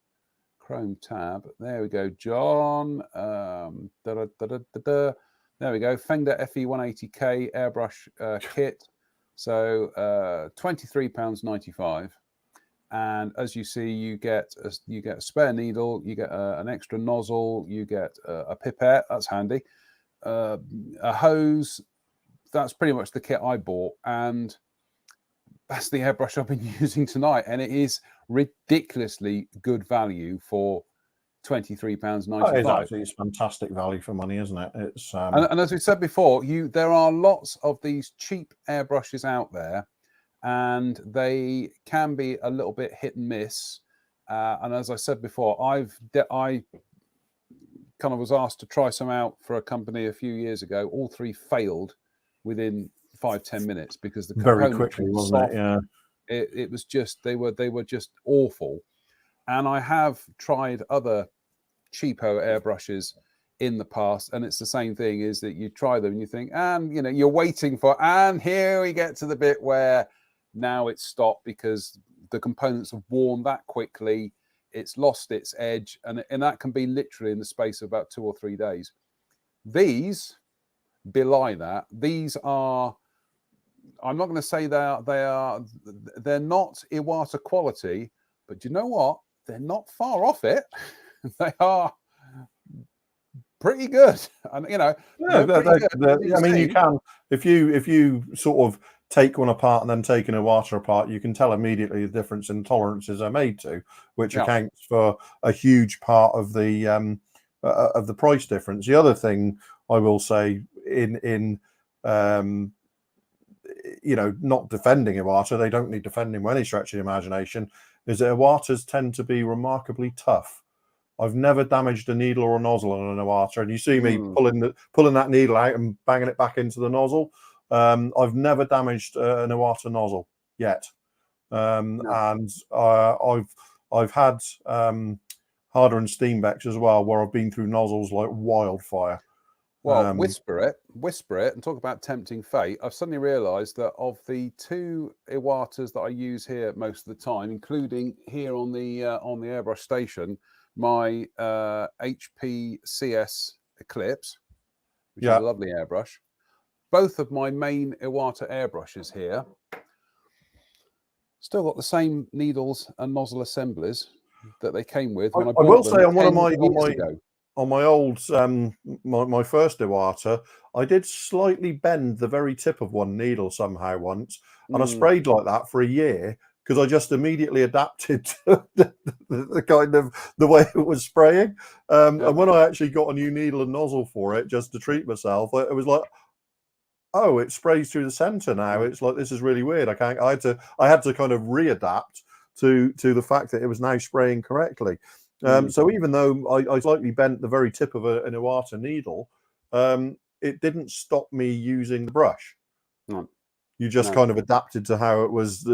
Speaker 1: Chrome tab. There we go, John. There we go. Fender FE180K airbrush kit. So £23.95. And as you see, you get a spare needle, you get an extra nozzle, you get a pipette. That's handy. A hose. That's pretty much the kit I bought, and that's the airbrush I've been using tonight, and it is ridiculously good value for £23.95.
Speaker 2: It's fantastic value for money, isn't it? It's
Speaker 1: and as we said before, there are lots of these cheap airbrushes out there, and they can be a little bit hit and miss. And as I said before, I kind of was asked to try some out for a company a few years ago. All 3 failed within 5-10 minutes because the
Speaker 2: very quickly, wasn't it? Yeah,
Speaker 1: it was just they were just awful. And I have tried other cheapo airbrushes in the past, and it's the same thing, is that you try them and you think, and you're waiting for, and here we get to the bit where now it's stopped because the components have worn that quickly, it's lost its edge, and that can be literally in the space of about 2 or 3 days. These belie that. These are, I'm not going to say they're not Iwata quality, but you know what? They're not far off it. They are pretty good, and
Speaker 2: I mean, you can, if you sort of take one apart and then take an Iwata apart, you can tell immediately the difference in tolerances are made to, which accounts for a huge part of the price difference. The other thing I will say, in not defending Iwata, they don't need defending by any stretch of the imagination, is that Iwatas tend to be remarkably tough. I've never damaged a needle or a nozzle on an Iwata. And you see me
Speaker 1: Mm.
Speaker 2: pulling that needle out and banging it back into the nozzle. I've never damaged an Iwata nozzle yet.
Speaker 1: No.
Speaker 2: And I've had harder and Steenbecks as well, where I've been through nozzles like wildfire.
Speaker 1: Well, whisper it, and talk about tempting fate. I've suddenly realised that of the 2 Iwatas that I use here most of the time, including here on the airbrush station, my HP CS Eclipse, which is a lovely airbrush. Both of my main Iwata airbrushes here still got the same needles and nozzle assemblies that they came with when I bought them
Speaker 2: on one of my
Speaker 1: years ago.
Speaker 2: On my old my first Iwata, I did slightly bend the very tip of one needle somehow once, and I sprayed like that for a year because I just immediately adapted to the kind of the way it was spraying. And when I actually got a new needle and nozzle for it, just to treat myself, it was like, oh, it sprays through the center now. It's like, this is really weird. I had to kind of readapt to the fact that it was now spraying correctly. So even though I slightly bent the very tip of an Iwata needle, it didn't stop me using the brush.
Speaker 1: No.
Speaker 2: You just kind of adapted to how it was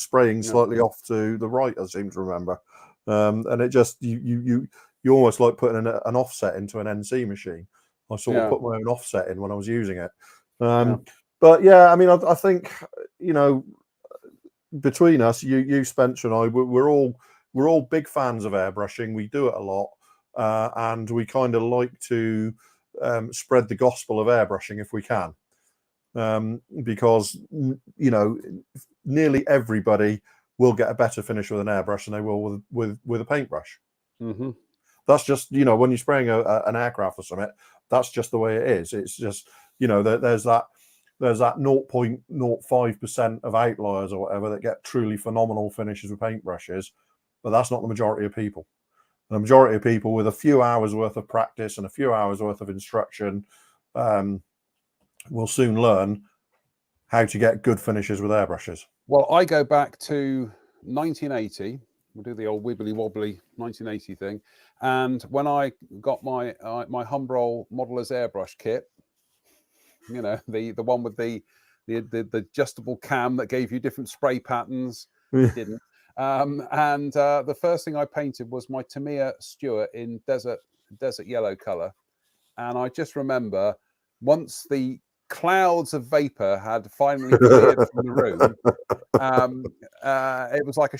Speaker 2: spraying slightly off to the right, I seem to remember. And it just you almost like putting an offset into an NC machine. I sort of put my own offset in when I was using it. But yeah, I mean, I think, you know, between us, you Spencer and I, we're all big fans of airbrushing. We do it a lot, and we kind of like to spread the gospel of airbrushing if we can, because, you know, nearly everybody will get a better finish with an airbrush than they will with a paintbrush. That's just, you know, when you're spraying an aircraft or something, that's just the way it is. It's just, you know, there's that 0.05% of outliers or whatever that get truly phenomenal finishes with paintbrushes, but that's not the majority of people. The majority of people, with a few hours worth of practice and a few hours worth of instruction, will soon learn how to get good finishes with airbrushes.
Speaker 1: Well, I go back to 1980. We'll do the old wibbly wobbly 1980 thing. And when I got my my Humbrol Modeller's airbrush kit, you know, the one with the adjustable cam that gave you different spray patterns, it didn't. The first thing I painted was my Tamiya Stewart in desert yellow color. And I just remember, once the clouds of vapor had finally cleared from the room, it was like a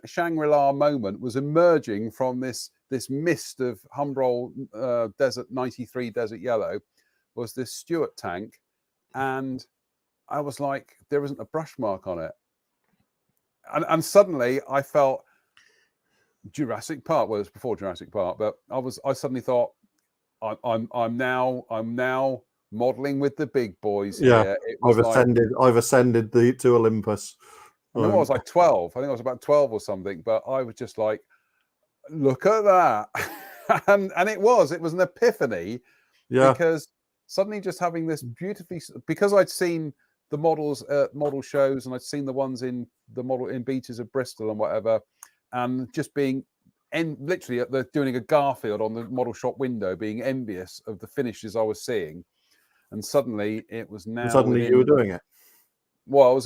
Speaker 1: Shangri-La moment was emerging from this mist of Humbrol Desert 93 Desert Yellow, was this Stewart tank. And I was like, there isn't a brush mark on it. And suddenly I felt Jurassic Park. Well, it was before Jurassic Park, but I suddenly thought, I'm now modeling with the big boys here.
Speaker 2: I've ascended to Olympus.
Speaker 1: I mean, I was like 12. I think I was about 12 or something, but I was just like, look at that. and it was an epiphany, because suddenly just having this beautifully, because I'd seen the models at model shows and I'd seen the ones in the model in beaches of Bristol and whatever, and just being literally doing a Garfield on the model shop window, being envious of the finishes I was seeing. And suddenly it was now.
Speaker 2: Suddenly you were doing it.
Speaker 1: Well,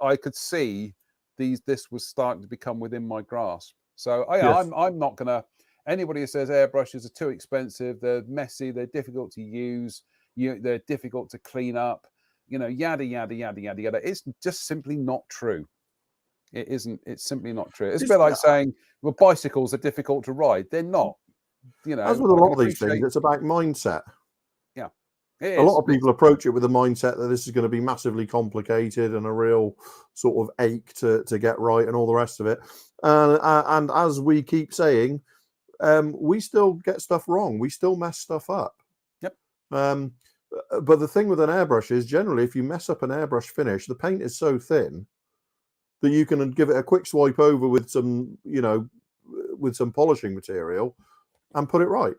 Speaker 1: I could see this was starting to become within my grasp. So I'm not gonna. Anybody who says airbrushes are too expensive, they're messy, they're difficult to use, they're difficult to clean up, you know, yada yada yada yada yada. It's just simply not true. It isn't. It's simply not true. It's a bit like saying, well, bicycles are difficult to ride. They're not. You know,
Speaker 2: as with a lot of these things, it's about mindset.
Speaker 1: Yeah,
Speaker 2: a lot of people approach it with the mindset that this is going to be massively complicated and a real sort of ache to get right and all the rest of it. And as we keep saying, we still get stuff wrong. We still mess stuff up.
Speaker 1: Yep.
Speaker 2: But the thing with an airbrush is, generally, if you mess up an airbrush finish, the paint is so thin that you can give it a quick swipe over with some, you know, with some polishing material and put it right.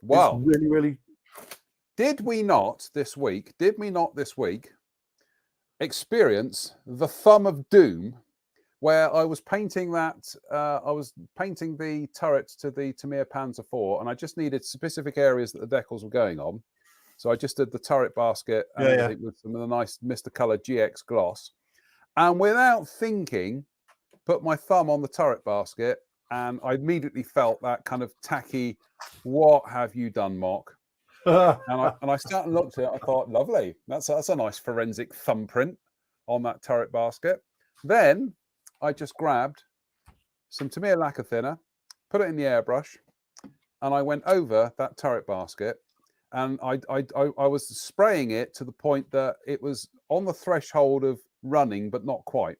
Speaker 1: Wow.
Speaker 2: It's really, really.
Speaker 1: Did we not this week experience the thumb of doom where I was painting that. I was painting the turret to the Tamiya Panzer IV, and I just needed specific areas that the decals were going on. So I just did the turret basket and everything with some of the nice Mr. Colour GX gloss, and without thinking, put my thumb on the turret basket, and I immediately felt that kind of tacky, "What have you done, Mock?" And I sat and looked at it. I thought, lovely. That's a nice forensic thumbprint on that turret basket. Then I just grabbed some Tamiya lacquer thinner, put it in the airbrush, and I went over that turret basket. And I was spraying it to the point that it was on the threshold of running, but not quite.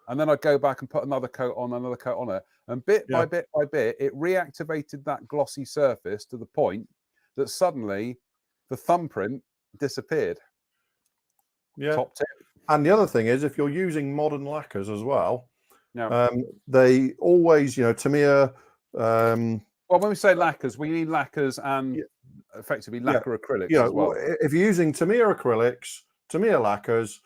Speaker 1: And then I'd go back and put another coat on it. And bit by bit by bit, it reactivated that glossy surface to the point that suddenly the thumbprint disappeared.
Speaker 2: Yeah.
Speaker 1: Top tip.
Speaker 2: And the other thing is, if you're using modern lacquers as well,
Speaker 1: Yeah.
Speaker 2: they always, Tamiya.
Speaker 1: Well, when we say lacquers, we mean lacquers and effectively lacquer acrylics as well.
Speaker 2: If you're using Tamiya acrylics, Tamiya lacquers,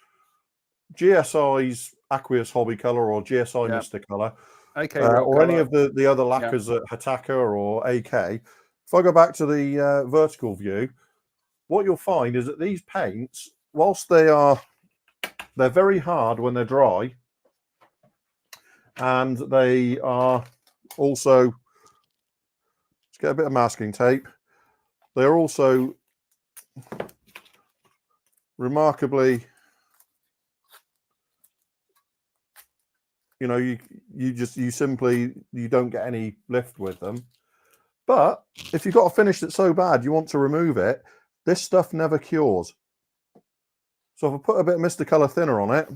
Speaker 2: GSI's Aqueous Hobby Color or GSI Mr. Color, or any of the other lacquers at Hataka or AK. If I go back to the vertical view, what you'll find is that these paints, whilst they're very hard when they're dry, and they are also, let's get a bit of masking tape, they're also remarkably, you don't get any lift with them. But if you've got a finish that's so bad you want to remove it, this stuff never cures. So if I put a bit of Mr. Colour thinner on it,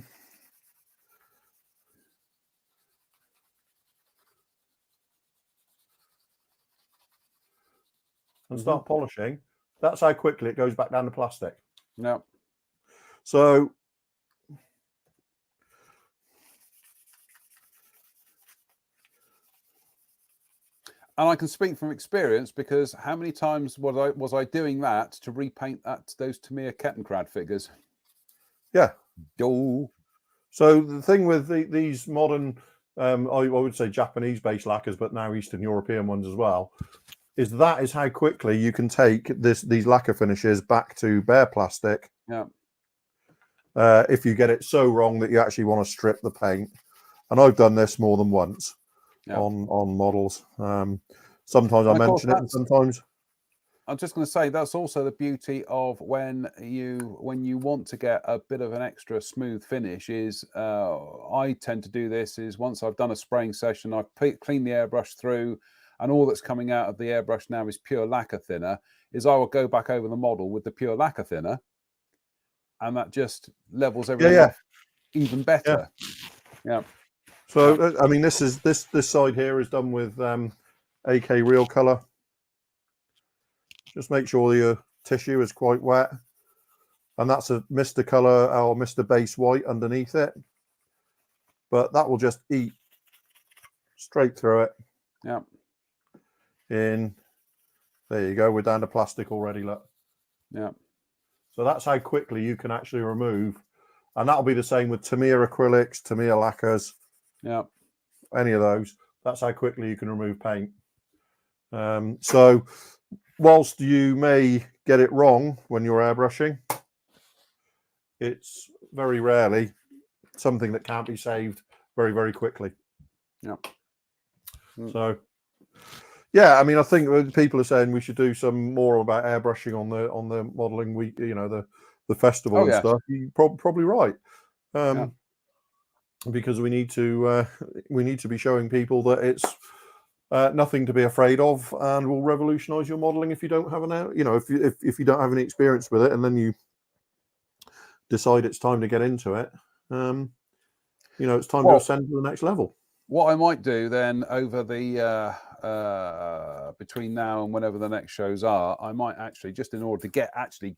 Speaker 2: and start polishing, that's how quickly it goes back down to plastic.
Speaker 1: Yeah.
Speaker 2: So
Speaker 1: and I can speak from experience, because how many times was I doing that to repaint those Tamiya Kettenkrad figures?
Speaker 2: Yeah.
Speaker 1: Oh.
Speaker 2: So the thing with these modern, I would say Japanese-based lacquers, but now Eastern European ones as well, is how quickly you can take these lacquer finishes back to bare plastic.
Speaker 1: Yeah.
Speaker 2: If you get it so wrong that you actually want to strip the paint, and I've done this more than once on models. Sometimes I mention it, and sometimes.
Speaker 1: I'm just going to say that's also the beauty of when you want to get a bit of an extra smooth finish. Is I tend to do this is once I've done a spraying session, I've cleaned the airbrush through, and all that's coming out of the airbrush now is pure lacquer thinner. Is I will go back over the model with the pure lacquer thinner, and that just levels everything off even better. Yeah.
Speaker 2: So I mean, this side here is done with AK Real Color. Just make sure your tissue is quite wet, and that's a Mr. Color or Mr. Base White underneath it. But that will just eat straight through it.
Speaker 1: Yeah.
Speaker 2: There you go. We're down to plastic already. Look.
Speaker 1: Yeah.
Speaker 2: So that's how quickly you can actually remove, and that'll be the same with Tamiya acrylics, Tamiya lacquers.
Speaker 1: Yeah.
Speaker 2: Any of those. That's how quickly you can remove paint. So whilst you may get it wrong when you're airbrushing, it's very rarely something that can't be saved very, very quickly.
Speaker 1: Yeah.
Speaker 2: So, yeah, I mean, I think people are saying we should do some more about airbrushing on the modelling week, the festival and stuff. You're probably right. Because we need to be showing people that it's nothing to be afraid of, and will revolutionise your modelling if you don't have if you don't have any experience with it, and then you decide it's time to get into it. It's time to ascend to the next level.
Speaker 1: What I might do then over the between now and whenever the next shows are, I might actually, just in order to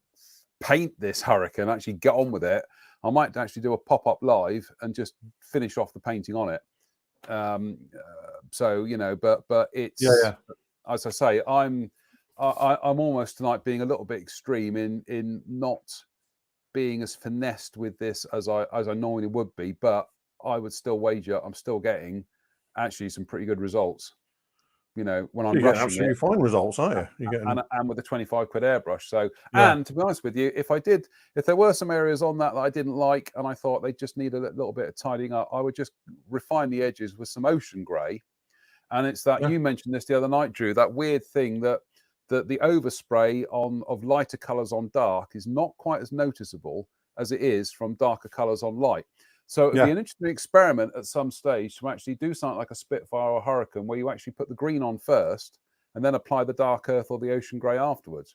Speaker 1: paint this Hurricane, actually get on with it, I might actually do a pop-up live and just finish off the painting on it. So but it's as I say, I'm almost tonight being a little bit extreme in not being as finessed with this as I normally would be, but I would still wager I'm still getting actually some pretty good results. You know, when I'm
Speaker 2: You're getting
Speaker 1: brushing
Speaker 2: absolutely
Speaker 1: it,
Speaker 2: fine results, aren't you? You're getting,
Speaker 1: and with a 25 quid airbrush. So,
Speaker 2: yeah,
Speaker 1: and to be honest with you, if there were some areas on that I didn't like, and I thought they just need a little bit of tidying up, I would just refine the edges with some ocean grey. And it's that
Speaker 2: yeah,
Speaker 1: you mentioned this the other night, Drew, that weird thing that the overspray of lighter colours on dark is not quite as noticeable as it is from darker colours on light. So it'd be
Speaker 2: yeah.
Speaker 1: an interesting experiment at some stage to actually do something like a Spitfire or Hurricane, where you actually put the green on first and then apply the dark earth or the ocean grey afterwards,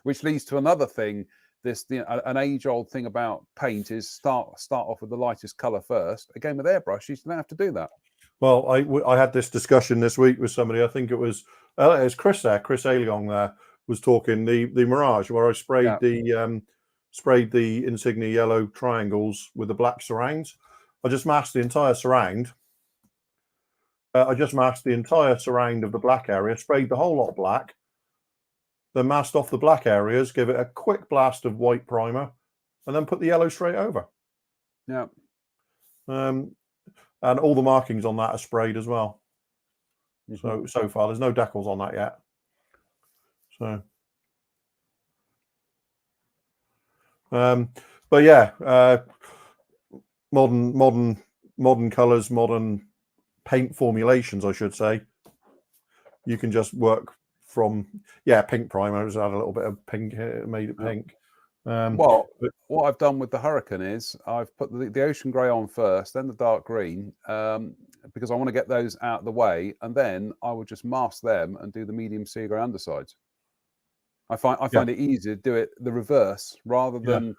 Speaker 1: which leads to another thing. An age-old thing about paint is start off with the lightest colour first. Again, with airbrush, you don't have to do that.
Speaker 2: Well, I had this discussion this week with somebody. I think it was Chris there, Chris Aliong there, was talking the Mirage, where I sprayed the Insignia yellow triangles with the black surrounds. I just masked the entire surround. I just masked the entire surround of the black area, sprayed the whole lot black, then masked off the black areas, give it a quick blast of white primer, and then put the yellow straight over.
Speaker 1: Yeah.
Speaker 2: And all the markings on that are sprayed as well.
Speaker 1: Mm-hmm.
Speaker 2: So far, there's no decals on that yet. So, but yeah, modern colors, modern paint formulations, I should say. You can just work from pink primer. Just add a little bit of pink here, made it pink.
Speaker 1: Well, what I've done with the Hurricane is I've put the ocean grey on first, then the dark green, because I want to get those out of the way, and then I will just mask them and do the medium sea grey undersides. I find it easier to do it the reverse rather than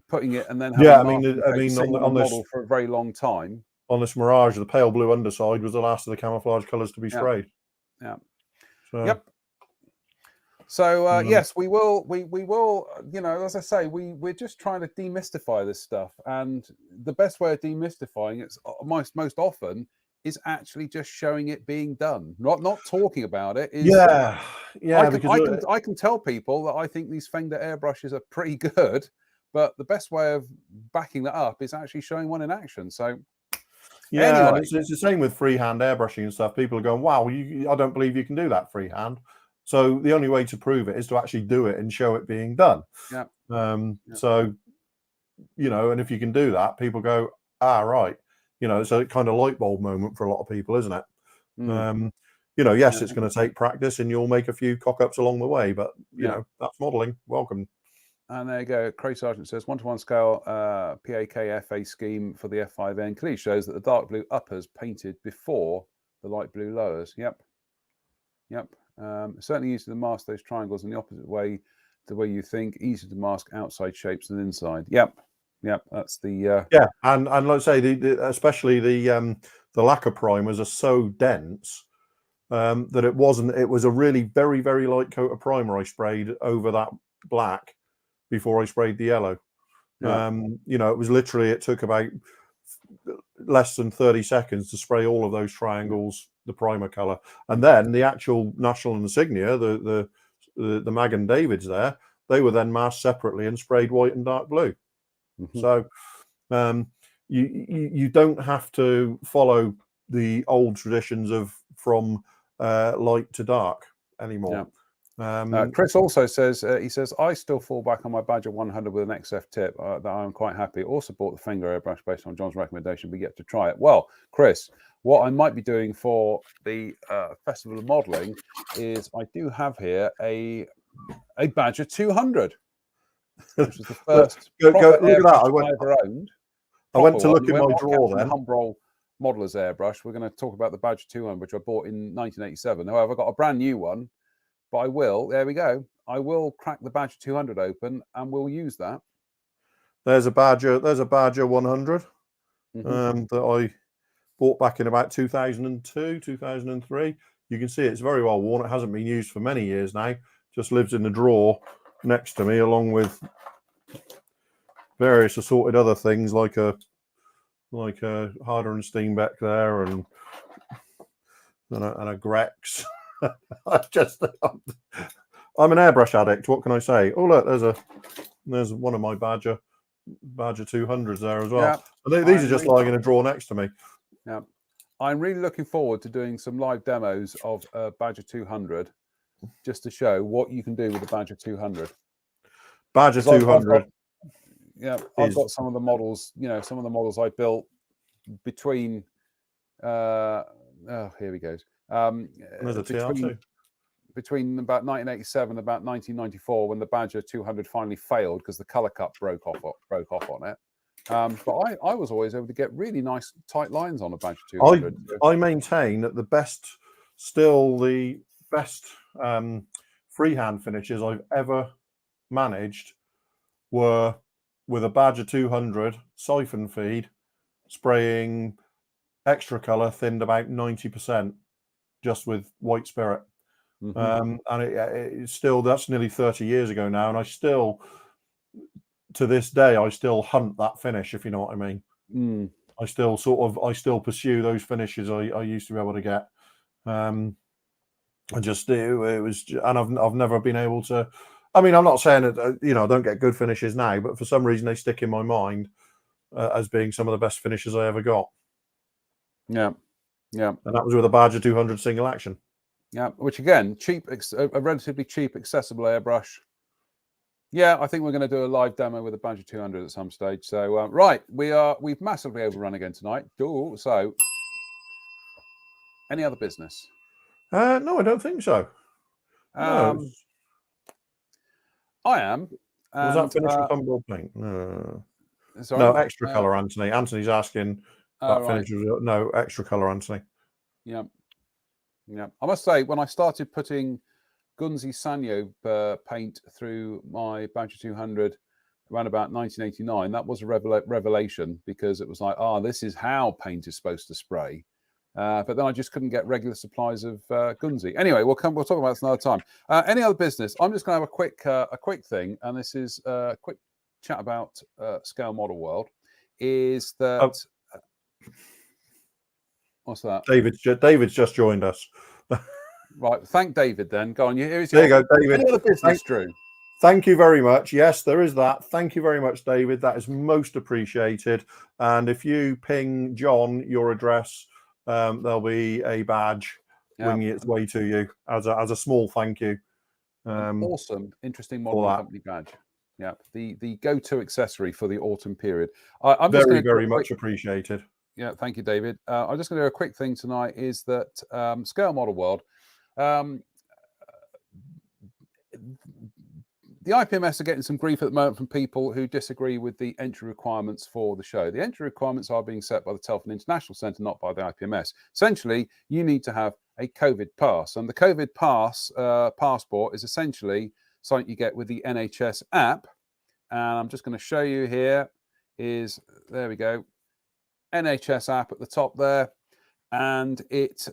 Speaker 1: putting it and then having on this model for a very long time.
Speaker 2: On this Mirage, the pale blue underside was the last of the camouflage colours to be sprayed.
Speaker 1: Yeah.
Speaker 2: So,
Speaker 1: yep. So yes, we will. You know, as I say, we're just trying to demystify this stuff, and the best way of demystifying it most often is actually just showing it being done, not talking about it. I can tell people that I think these Fender airbrushes are pretty good, but the best way of backing that up is actually showing one in action. So.
Speaker 2: Yeah,
Speaker 1: anyway.
Speaker 2: it's the same with freehand airbrushing and stuff. People are going, "Wow, I don't believe you can do that freehand." So the only way to prove it is to actually do it and show it being done.
Speaker 1: Yeah.
Speaker 2: So, you know, and if you can do that, people go, right. You know, it's a kind of light bulb moment for a lot of people, isn't it? You know, yes, it's going to take practice and you'll make a few cock-ups along the way, but, you know, that's modeling. Welcome.
Speaker 1: And there you go. Craig Sargent says 1-to-1 scale PAK-FA scheme for the F5N clearly shows that the dark blue uppers painted before the light blue lowers. Yep. Certainly easier to mask those triangles in the opposite way, the way you think. Easier to mask outside shapes than inside. Yep. That's the
Speaker 2: and like I say, especially the lacquer primers are so dense that it was a really very, very light coat of primer I sprayed over that black before I sprayed the yellow. You know, it took about less than 30 seconds to spray all of those triangles, the primer color, and then the actual national insignia, the Mag and Davids there, they were then masked separately and sprayed white and dark blue. So you don't have to follow the old traditions of from light to dark anymore.
Speaker 1: Chris also says, I still fall back on my Badger 100 with an XF tip that I'm quite happy. Also bought the Fender airbrush based on John's recommendation, but yet to try it. Well, Chris, what I might be doing for the Festival of Modelling is I do have here a Badger 200, which is the first
Speaker 2: look at that.
Speaker 1: I ever owned.
Speaker 2: I went to look in my drawer then.
Speaker 1: Humbrol Modeller's airbrush. We're going to talk about the Badger 200, which I bought in 1987. However, I've got a brand new one. But I will, there we go. I will crack the Badger 200 open and we'll use that.
Speaker 2: There's a Badger 100 that I bought back in about 2002, 2003. You can see it's very well worn. It hasn't been used for many years now. Just lives in the drawer next to me, along with various assorted other things like a Harder and Steenbeck there and a Grex. I'm an airbrush addict. What can I say? Oh look, there's one of my Badger Badger 200s there as well.
Speaker 1: Yeah,
Speaker 2: And these are just lying in a drawer next to me.
Speaker 1: Yeah, I'm really looking forward to doing some live demos of a Badger 200, just to show what you can do with the Badger 200.
Speaker 2: Badger 200.
Speaker 1: I've got some of the models. Some of the models I built between. Here we go. Between about 1987 and about 1994, when the Badger 200 finally failed because the color cup broke off on it. But I was always able to get really nice tight lines on a Badger 200.
Speaker 2: I maintain that the best freehand finishes I've ever managed were with a Badger 200 siphon feed, spraying extra color thinned about 90% just with white spirit. And it's still, that's nearly 30 years ago now, and I still, to this day, I still hunt that finish, if you know what I mean. I still pursue those finishes I used to be able to get. It was, and I've never been able to. I mean, I'm not saying that I don't get good finishes now, but for some reason they stick in my mind as being some of the best finishes I ever got.
Speaker 1: Yeah.
Speaker 2: And that was with a Badger 200 single action.
Speaker 1: Yeah, which again, a relatively cheap, accessible airbrush. Yeah, I think we're going to do a live demo with a Badger 200 at some stage. So, right, we've massively overrun again tonight. So, any other business?
Speaker 2: No, I don't think so. No.
Speaker 1: I am.
Speaker 2: Was that finished with Humboldt paint? No.
Speaker 1: Sorry?
Speaker 2: No, extra color, Anthony. Anthony's asking that finish. No, extra color, Anthony.
Speaker 1: Yeah. I must say, when I started putting Gunzi Sanyo paint through my Badger 200 around about 1989, that was a revelation, because it was like, this is how paint is supposed to spray. But then I just couldn't get regular supplies of Gunzi. Anyway, we'll talk about this another time. Any other business? I'm just going to have a quick thing, and this is a quick chat about Scale Model World. Is that what's that?
Speaker 2: David's just joined us.
Speaker 1: Right, thank David. Then go on.
Speaker 2: There you go, David.
Speaker 1: Any other business, Drew?
Speaker 2: Thank you very much. Yes, there is that. Thank you very much, David. That is most appreciated. And if you ping John your address, there'll be a badge winging its way to you as a small thank you.
Speaker 1: Awesome, interesting model company badge. Yeah, the go-to accessory for the autumn period. I'm
Speaker 2: very much appreciated.
Speaker 1: Yeah, thank you, David. I'm just going to do a quick thing tonight. Is that Scale Model World? The IPMS are getting some grief at the moment from people who disagree with the entry requirements for the show. The entry requirements are being set by the Telford International Centre, not by the IPMS. Essentially, you need to have a COVID pass, and the COVID pass passport is essentially something you get with the NHS app. And I'm just going to show you here. There we go. NHS app at the top there, and it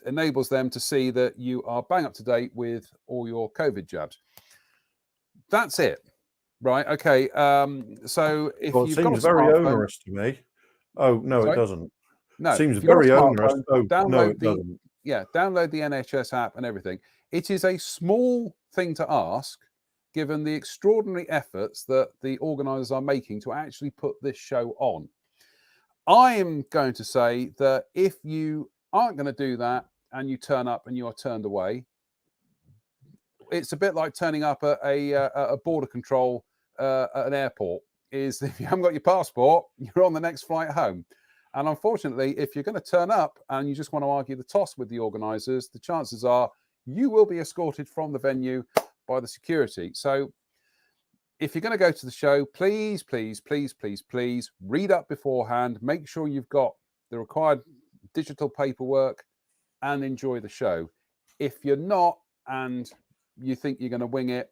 Speaker 1: enables them to see that you are bang up to date with all your COVID jabs. That's it, right? Okay. So if you've got a
Speaker 2: seems very onerous to me. Oh no,
Speaker 1: Sorry?
Speaker 2: It doesn't.
Speaker 1: No,
Speaker 2: seems very onerous. Oh no, it
Speaker 1: doesn't. Yeah, download the NHS app and everything. It is a small thing to ask, given the extraordinary efforts that the organisers are making to actually put this show on. I am going to say that if you aren't going to do that and you turn up and you are turned away, it's a bit like turning up at a border control at an airport. Is if you haven't got your passport, you're on the next flight home. And unfortunately, if you're going to turn up and you just want to argue the toss with the organisers, the chances are you will be escorted from the venue by the security. So if you're going to go to the show, please read up beforehand. Make sure you've got the required digital paperwork and enjoy the show. If you're not and you think you're going to wing it,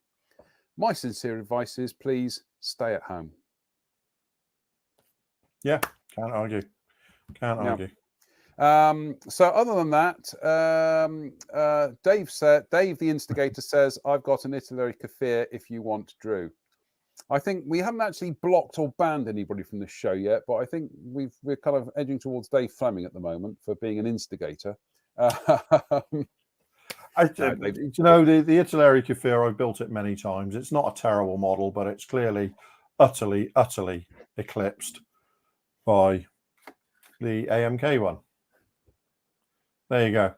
Speaker 1: my sincere advice is please stay at home.
Speaker 2: Yeah, can't argue.
Speaker 1: So other than that, Dave the instigator says, I've got an itinerary kefir if you want, Drew. I think we haven't actually blocked or banned anybody from this show yet, but I think we're kind of edging towards Dave Fleming at the moment for being an instigator.
Speaker 2: The itinerary kefir, I've built it many times. It's not a terrible model, but it's clearly utterly eclipsed by the AMK one. There you go.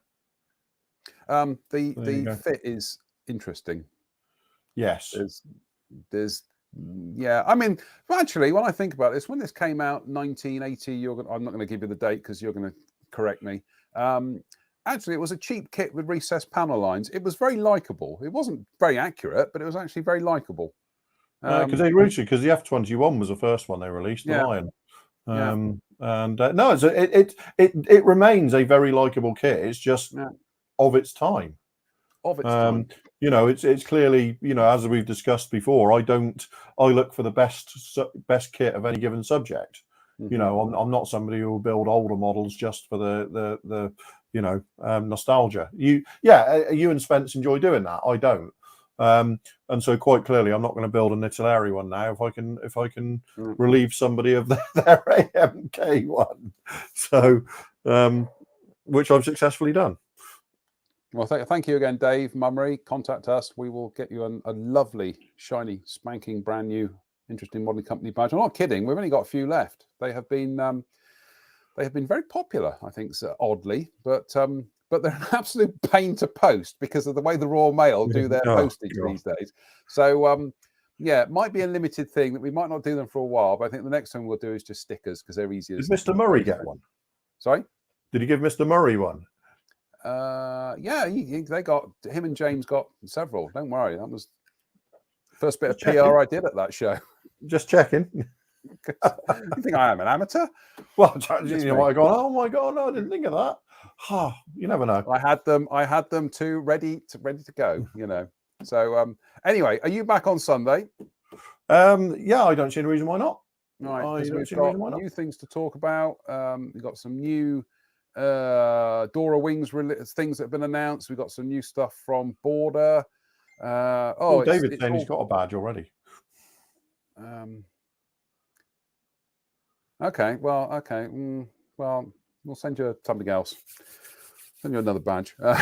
Speaker 1: The fit is interesting.
Speaker 2: Yes.
Speaker 1: There's yeah. I mean, actually, when I think about this, when this came out, 1980, I'm not going to give you the date because you're going to correct me. Actually, it was a cheap kit with recessed panel lines. It was very likable. It wasn't very accurate, but it was actually very likable.
Speaker 2: Because the F-21 was the first one they released, the Lion. And no, it remains a very likable kit. It's just of its time.
Speaker 1: Of its time.
Speaker 2: You know, it's clearly, you know, as we've discussed before, I look for the best kit of any given subject. Mm-hmm. You know, I'm not somebody who will build older models just for the you know, nostalgia. You and Spence enjoy doing that. I don't. And so quite clearly, I'm not going to build a Nitilary one now if I can relieve somebody of their AMK one. So, which I've successfully done.
Speaker 1: Well, thank you again, Dave Mummery. Contact us. We will get you a lovely, shiny, spanking, brand new, interesting modelling company badge. I'm not kidding. We've only got a few left. They have been very popular, I think, oddly, but they're an absolute pain to post because of the way the Royal Mail do their postage these days. So, yeah, it might be a limited thing that we might not do them for a while, but I think the next one we'll do is just stickers because they're easier.
Speaker 2: Did Mr. Murray get one?
Speaker 1: Sorry?
Speaker 2: Did he give Mr. Murray one?
Speaker 1: Yeah, they got, him and James got several. Don't worry. That was the first bit of PR I did at that show.
Speaker 2: Just checking.
Speaker 1: You think I am an amateur?
Speaker 2: Well, you might have gone, oh my God, no, I didn't think of that. Oh, you never know.
Speaker 1: I had them too ready to go, you know. So anyway, are you back on Sunday?
Speaker 2: Yeah, I don't see any reason why not.
Speaker 1: Right, we've got new things to talk about. We've got some new Dora Wings things that have been announced. We've got some new stuff from Border.
Speaker 2: David's saying he's got a badge already.
Speaker 1: Okay. Well, well, we'll send you something else. Send you another badge.
Speaker 2: Yeah,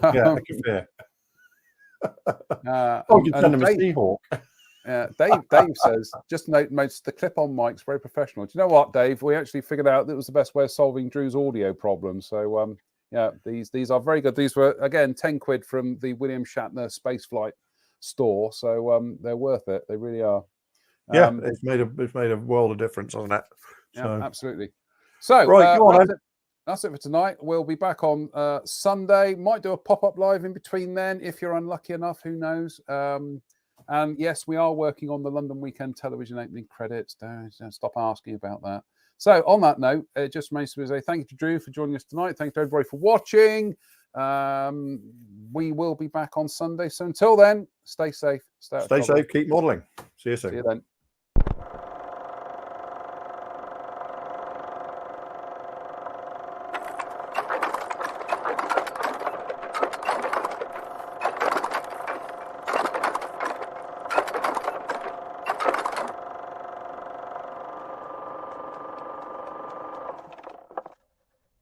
Speaker 2: I can fear. You can send him a Seahawk.
Speaker 1: Dave says, just notes the clip-on mic's very professional. Do you know what, Dave? We actually figured out that was the best way of solving Drew's audio problem. So, yeah, these are very good. These were, again, 10 quid from the William Shatner spaceflight store. So they're worth it. They really are.
Speaker 2: Yeah, it's made a world of difference, hasn't it?
Speaker 1: So. Yeah, absolutely. So
Speaker 2: right,
Speaker 1: that's it for tonight. We'll be back on Sunday. Might do a pop-up live in between then if you're unlucky enough. Who knows? And yes, we are working on the London Weekend Television opening credits. Don't stop asking about that. So on that note, it just remains to say thank you to Drew for joining us tonight. Thank you to everybody for watching. We will be back on Sunday. So until then, stay safe.
Speaker 2: Stay safe. Keep modelling. See you soon.
Speaker 1: See you then.